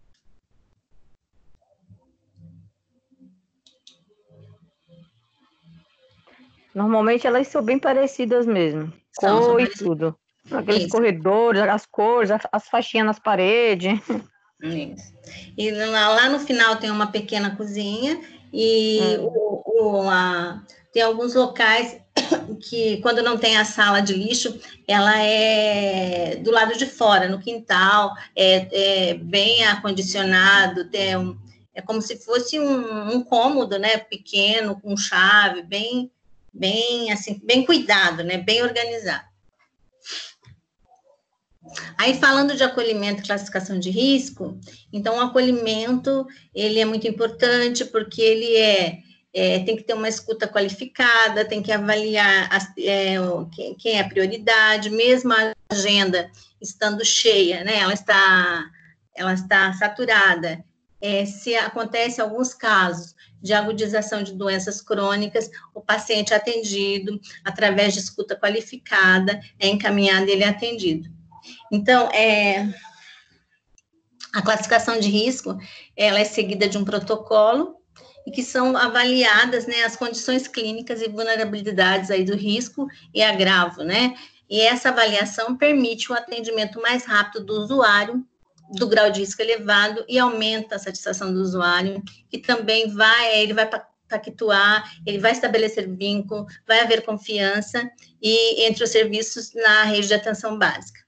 Normalmente elas são bem parecidas mesmo, cor e tudo. Aqueles Isso. corredores, as cores, as faixinhas nas paredes. Isso. E lá no final tem uma pequena cozinha e tem alguns locais que, quando não tem a sala de lixo, ela é do lado de fora, no quintal, é bem acondicionado, é como se fosse um cômodo, né, pequeno, com chave, bem assim, bem cuidado, né, bem organizado. Aí, falando de acolhimento e classificação de risco, então, o acolhimento, ele é muito importante, porque ele tem que ter uma escuta qualificada, tem que avaliar quem é a prioridade, mesmo a agenda estando cheia, né, ela está saturada. Se acontece alguns casos de agudização de doenças crônicas, o paciente é atendido através de escuta qualificada, é encaminhado e ele é atendido. Então, a classificação de risco, ela é seguida de um protocolo e que são avaliadas, né, as condições clínicas e vulnerabilidades aí do risco e agravo, né? E essa avaliação permite o atendimento mais rápido do usuário, do grau de risco elevado, e aumenta a satisfação do usuário, que também ele vai pactuar, ele vai estabelecer vínculo, vai haver confiança entre os serviços na rede de atenção básica.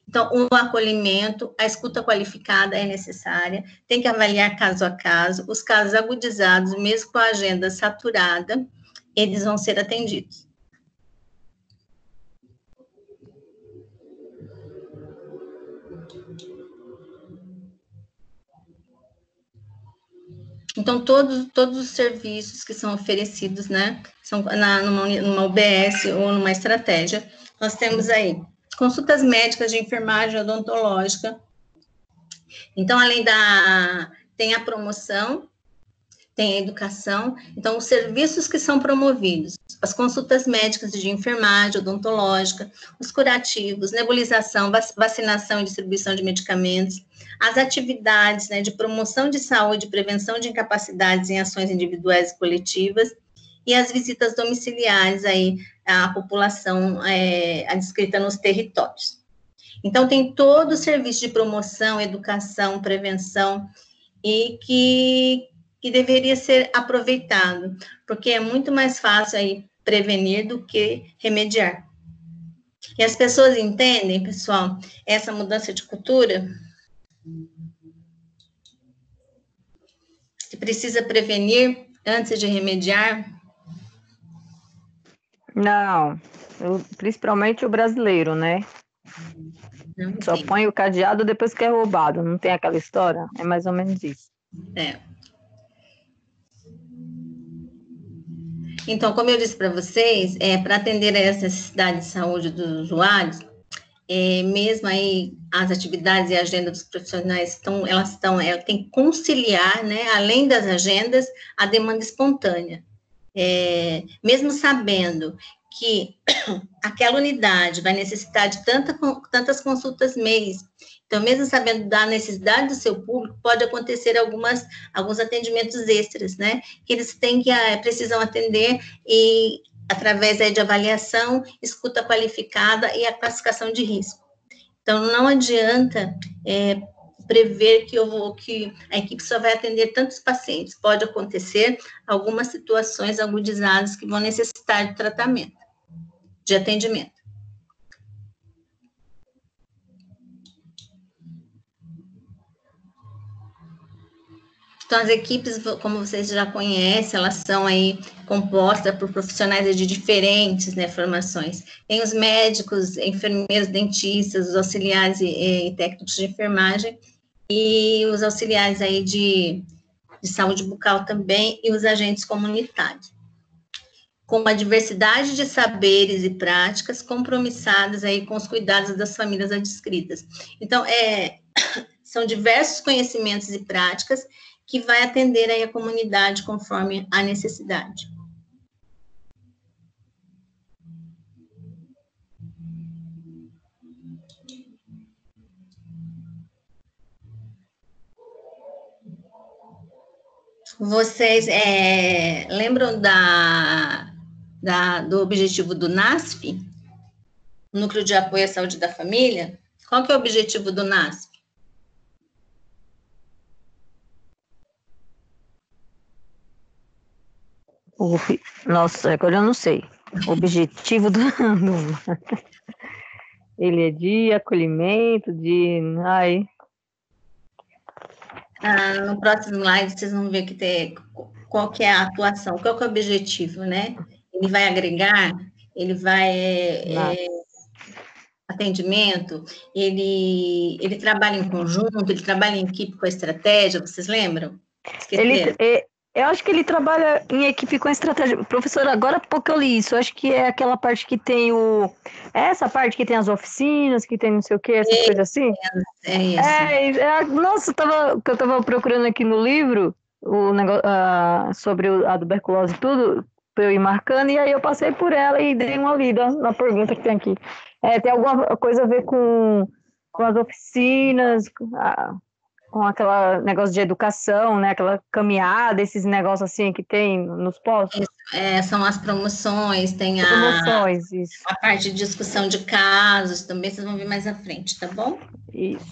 Então, o acolhimento, a escuta qualificada é necessária, tem que avaliar caso a caso, os casos agudizados, mesmo com a agenda saturada, eles vão ser atendidos. Então, todos os serviços que são oferecidos, né, são numa UBS ou numa estratégia, nós temos aí consultas médicas de enfermagem odontológica. Então, tem a promoção, tem a educação. Então, os serviços que são promovidos, as consultas médicas de enfermagem odontológica, os curativos, nebulização, vacinação e distribuição de medicamentos, as atividades, né, de promoção de saúde, prevenção de incapacidades em ações individuais e coletivas, e as visitas domiciliares aí à população adscrita nos territórios. Então, tem todo o serviço de promoção, educação, prevenção, e que deveria ser aproveitado, porque é muito mais fácil aí prevenir do que remediar. E as pessoas entendem, pessoal, essa mudança de cultura? Que precisa prevenir antes de remediar? Não, principalmente o brasileiro, né? Só põe o cadeado depois que é roubado, não tem aquela história? É mais ou menos isso. Então, como eu disse para vocês, para atender a essa necessidade de saúde dos usuários, mesmo aí as atividades e a agenda dos profissionais ela tem que conciliar, né, além das agendas, a demanda espontânea. Mesmo sabendo que aquela unidade vai necessitar de tantas consultas mês, então, mesmo sabendo da necessidade do seu público, pode acontecer alguns atendimentos extras, né, que eles precisam atender, e através aí de avaliação, escuta qualificada e a classificação de risco. Então, não adianta prever que a equipe só vai atender tantos pacientes. Pode acontecer algumas situações agudizadas que vão necessitar de tratamento, de atendimento. Então, as equipes, como vocês já conhecem, elas são aí compostas por profissionais de diferentes, né, formações. Tem os médicos, enfermeiros, dentistas, os auxiliares e técnicos de enfermagem, e os auxiliares aí de saúde bucal também, e os agentes comunitários, com uma diversidade de saberes e práticas compromissadas aí com os cuidados das famílias adscritas. Então, são diversos conhecimentos e práticas que vai atender aí a comunidade conforme a necessidade. Vocês lembram do objetivo do NASF? Núcleo de Apoio à Saúde da Família, qual que é o objetivo do NASF? Nossa, agora eu não sei. O objetivo do ele é de acolhimento, No próximo slide, vocês vão ver que tem qual que é a atuação, qual que é o objetivo, né? Ele vai agregar, ele vai atendimento, ele trabalha em conjunto, ele trabalha em equipe com a estratégia, vocês lembram? Esqueceram? Eu acho que ele trabalha em equipe com a estratégia. Professor, agora há pouco eu li isso. Eu acho que é aquela parte que tem essa parte que tem as oficinas, que tem não sei o que, essas coisas assim. É isso. Nossa, eu estava procurando aqui no livro o negócio, sobre a tuberculose e tudo, para eu ir marcando, e aí eu passei por ela e dei uma lida na pergunta que tem aqui. Tem alguma coisa a ver com as oficinas, com aquela negócio de educação, né? Aquela caminhada, esses negócios assim que tem nos postos. São as promoções, tem isso. A parte de discussão de casos, também vocês vão ver mais à frente, tá bom? Isso.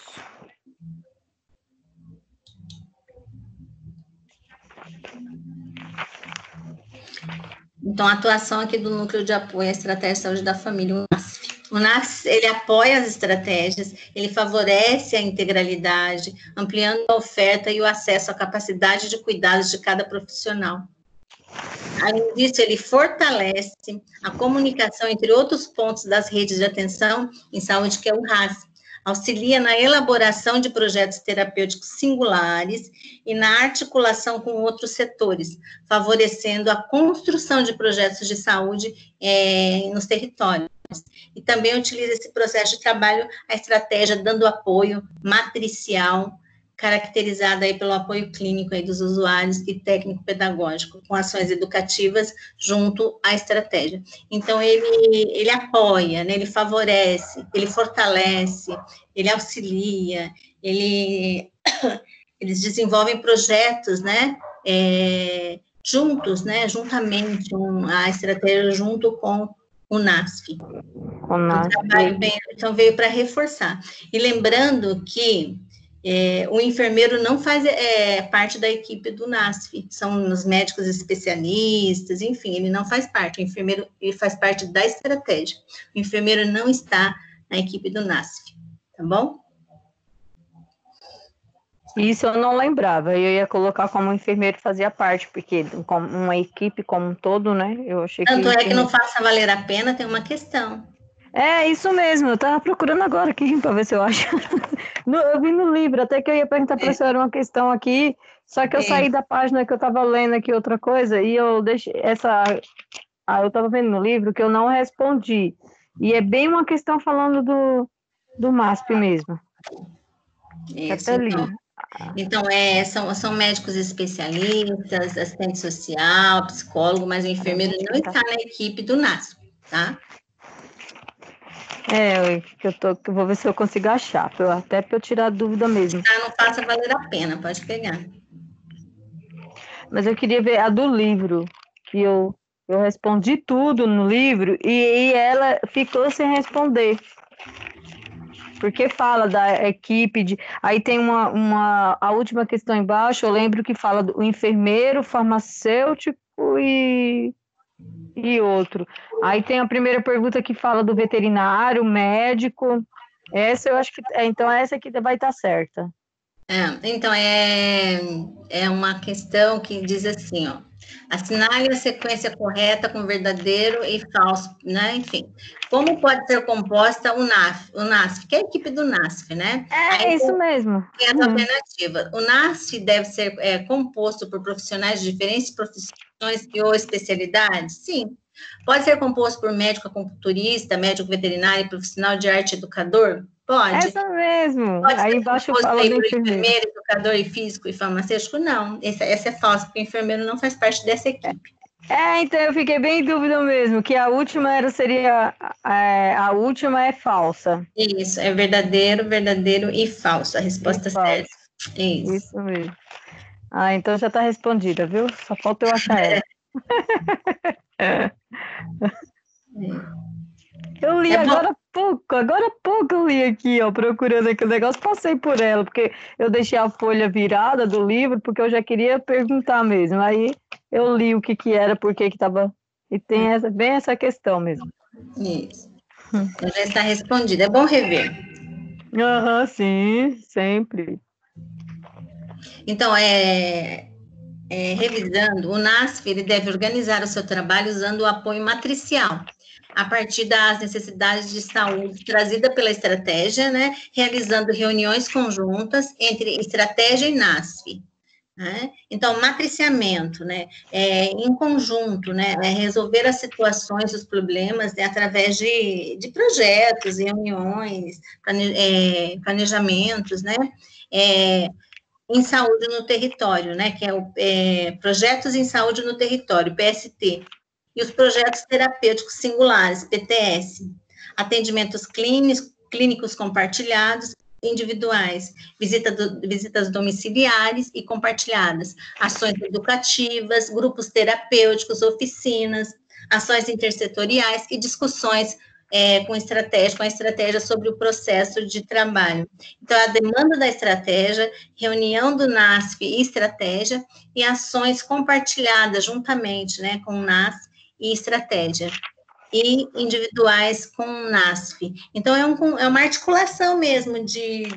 Então, a atuação aqui do Núcleo de Apoio à Estratégia de Saúde da Família, o NASF. O NASF, ele apoia as estratégias, ele favorece a integralidade, ampliando a oferta e o acesso à capacidade de cuidados de cada profissional. Além disso, ele fortalece a comunicação entre outros pontos das redes de atenção em saúde, que é o RAS, auxilia na elaboração de projetos terapêuticos singulares e na articulação com outros setores, favorecendo a construção de projetos de saúde nos territórios. E também utiliza esse processo de trabalho, a estratégia dando apoio matricial, caracterizada aí pelo apoio clínico aí dos usuários e técnico-pedagógico, com ações educativas junto à estratégia. Então, ele apoia, né, ele favorece, ele fortalece, ele auxilia, eles desenvolvem projetos, né, juntos, né, juntamente, a estratégia junto com o NASF. Então, veio para reforçar. E lembrando que o enfermeiro não faz parte da equipe do NASF, são os médicos especialistas, enfim, ele não faz parte, o enfermeiro ele faz parte da estratégia. O enfermeiro não está na equipe do NASF, tá bom? Isso eu não lembrava, eu ia colocar como o enfermeiro fazia parte, porque como uma equipe como um todo, né, eu achei Tanto que não faça valer a pena, tem uma questão. Isso mesmo, eu tava procurando agora aqui para ver se eu acho. Eu vi no livro, até que eu ia perguntar para a senhora uma questão aqui, só que eu saí da página que eu estava lendo aqui outra coisa, e eu deixei eu estava vendo no livro que eu não respondi, e é bem uma questão falando do MASP mesmo. Isso, então são médicos especialistas, assistente social, psicólogo, mas o enfermeiro não está na equipe do NASF, tá? Eu vou ver se eu consigo achar, até para eu tirar a dúvida mesmo. Não faça valer a pena, pode pegar. Mas eu queria ver a do livro, que eu respondi tudo no livro e ela ficou sem responder. Porque fala da equipe, aí tem a última questão embaixo, eu lembro que fala do enfermeiro, farmacêutico e outro. Aí tem a primeira pergunta que fala do veterinário, médico. Essa eu acho que então essa aqui vai estar certa. Então é uma questão que diz assim, ó, assinale a sequência correta com verdadeiro e falso, né? Enfim, como pode ser composta o NASF, que é a equipe do NASF, né? Isso mesmo. Tem as alternativas. O NASF deve ser composto por profissionais de diferentes profissões ou especialidades? Sim. Pode ser composto por médico acupunturista, médico veterinário, profissional de arte educador? Pode. Essa mesmo. Pode aí ser embaixo composto fala do enfermeiro, educador e físico e farmacêutico? Não. Essa é falsa, porque o enfermeiro não faz parte dessa equipe. Então eu fiquei bem em dúvida mesmo, que a última a última é falsa. Isso, é verdadeiro e falso, a resposta certa. Isso mesmo. Então já está respondida, viu? Só falta eu achar ela. Eu li agora há agora há pouco eu li aqui, ó, procurando aqui o negócio, passei por ela, porque eu deixei a folha virada do livro, porque eu já queria perguntar mesmo. Aí eu li o que que era, por que que estava... E tem bem essa questão mesmo. Isso. Então já está respondido. É bom rever. Aham, sim, sempre. Então, revisando, o NASF ele deve organizar o seu trabalho usando o apoio matricial, a partir das necessidades de saúde trazida pela estratégia, né, realizando reuniões conjuntas entre estratégia e NASF. Né? Então, matriciamento, né, em conjunto, né, resolver as situações, os problemas, né, através de projetos, reuniões, planejamentos, né, em saúde no território, né, que é o Projetos em Saúde no Território, PST, e os projetos terapêuticos singulares, PTS, atendimentos clínicos compartilhados, individuais, visitas domiciliares e compartilhadas, ações educativas, grupos terapêuticos, oficinas, ações intersetoriais e discussões com a estratégia sobre o processo de trabalho. Então, a demanda da estratégia, reunião do NASF e estratégia, e ações compartilhadas juntamente, né, com o NASF e estratégia, e individuais com o NASF. Então, é uma articulação mesmo de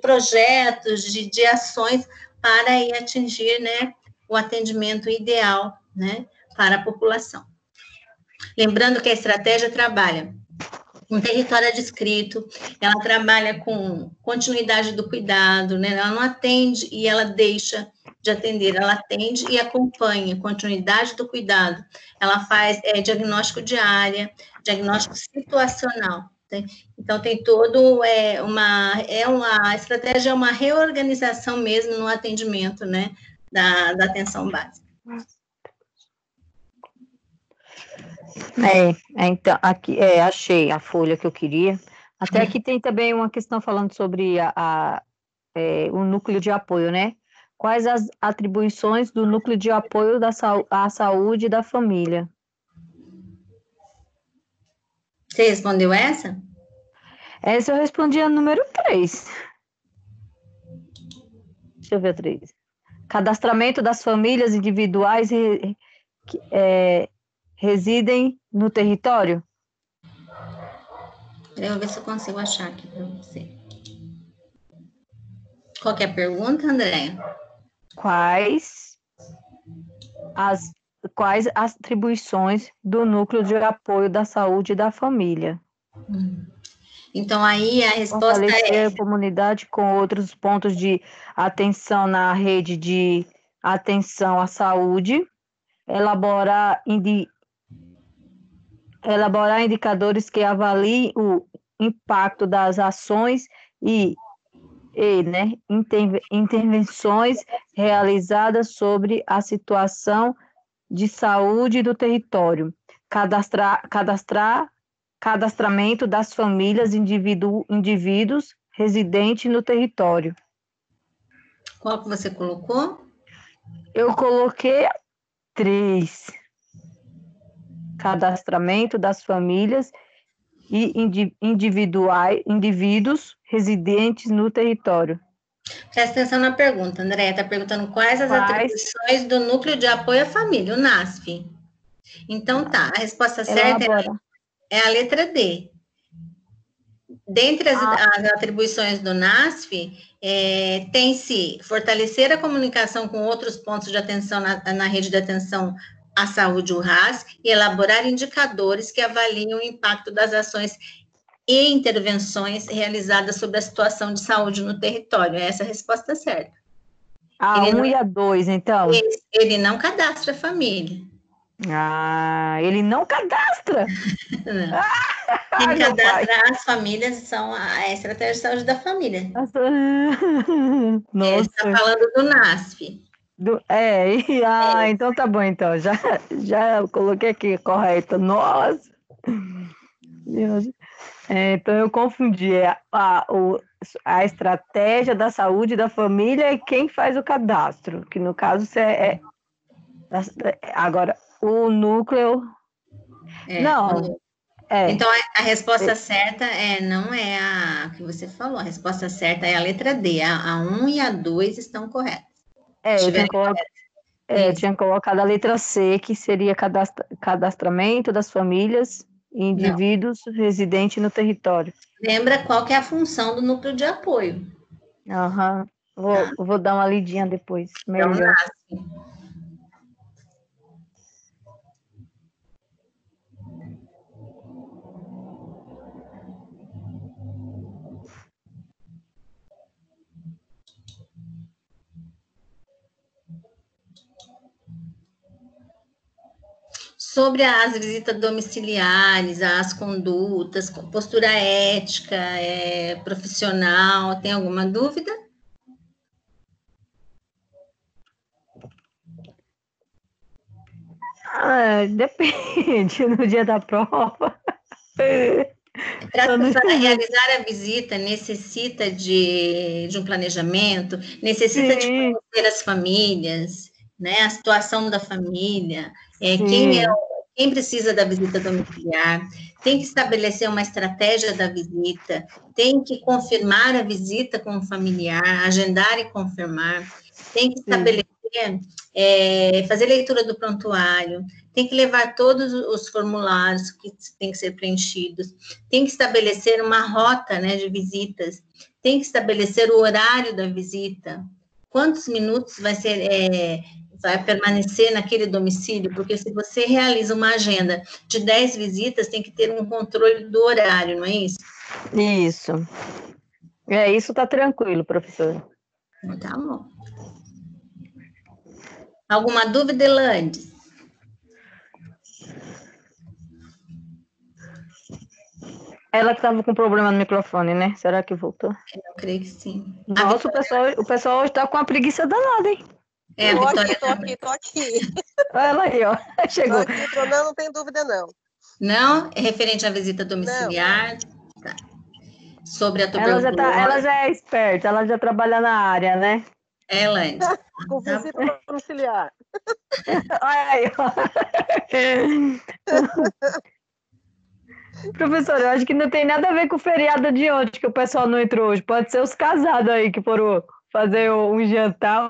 projetos, de ações para aí atingir, né, o atendimento ideal, né, para a população. Lembrando que a estratégia trabalha com território adscrito, ela trabalha com continuidade do cuidado, né? Ela não atende e ela deixa de atender, ela atende e acompanha, continuidade do cuidado. Ela faz diagnóstico de área, diagnóstico situacional. Né? Então, tem todo a estratégia é uma reorganização mesmo no atendimento, né, da atenção básica. Então, aqui, achei a folha que eu queria. Até aqui tem também uma questão falando sobre o núcleo de apoio, né? Quais as atribuições do núcleo de apoio à saúde da família? Você respondeu essa? Essa eu respondi a número 3. Deixa eu ver a 3. Cadastramento das famílias individuais residem no território? Eu vou ver se eu consigo achar aqui para você. Qual que é a pergunta, Andréia? Quais as atribuições do núcleo de apoio da saúde da família? Então, aí a resposta Fortalecer a comunidade com outros pontos de atenção na rede de atenção à saúde, elaborar indicadores que avaliem o impacto das ações e intervenções realizadas sobre a situação de saúde do território, cadastramento das famílias indivíduos residentes no território. Qual que você colocou? Eu coloquei 3. Cadastramento das famílias e indivíduos residentes no território. Presta atenção na pergunta, André. Está perguntando quais as atribuições do núcleo de apoio à família, o NASF. Então, tá. A resposta certa é a letra D. Dentre as atribuições do NASF, tem-se fortalecer a comunicação com outros pontos de atenção na rede de atenção à saúde, o RAS, e elaborar indicadores que avaliem o impacto das ações e intervenções realizadas sobre a situação de saúde no território. Essa é a resposta certa. A 1 e a 2, então? Ele não cadastra a família. Ele não cadastra? Não. Quem cadastra as famílias são a estratégia de saúde da família. Nossa. Está falando do NASF. Então tá bom, então. Já coloquei aqui, correto. Nossa! Então eu confundi a estratégia da saúde da família e quem faz o cadastro, que no caso agora o núcleo. Não. Então, a resposta certa não é a que você falou. A resposta certa é a letra D. A 1 e a 2 estão corretas. Eu tinha colocado a letra C, que seria cadastramento das famílias e indivíduos residentes no território. Lembra qual que é a função do núcleo de apoio. Vou dar uma lidinha depois. Melhor. Sobre as visitas domiciliares, as condutas, postura ética, profissional, tem alguma dúvida? Depende, no dia da prova. Para realizar a visita, necessita de um planejamento, necessita de conhecer as famílias, né? A situação da família, quem precisa da visita domiciliar, tem que estabelecer uma estratégia da visita, tem que confirmar a visita com o familiar, agendar e confirmar, tem que estabelecer, fazer leitura do prontuário, tem que levar todos os formulários que têm que ser preenchidos, tem que estabelecer uma rota, né, de visitas, tem que estabelecer o horário da visita, quantos minutos vai permanecer naquele domicílio, porque se você realiza uma agenda de 10 visitas, tem que ter um controle do horário, não é isso? Isso. Isso tá tranquilo, professora. Tá bom. Alguma dúvida, Elaine? Ela que estava com problema no microfone, né? Será que voltou? Eu creio que sim. Nossa, o pessoal hoje tá com uma preguiça danada, hein? Tô aqui. Olha aí, ó. Chegou. Tô aqui, não tem dúvida, não. Não? É referente à visita domiciliar? Tá. Sobre a tuberculose. Ela já é esperta, ela já trabalha na área, né? Elaine. Com visita domiciliar. Olha aí, ó. Professor, eu acho que não tem nada a ver com o feriado de ontem, que o pessoal não entrou hoje. Pode ser os casados aí que foram fazer um jantar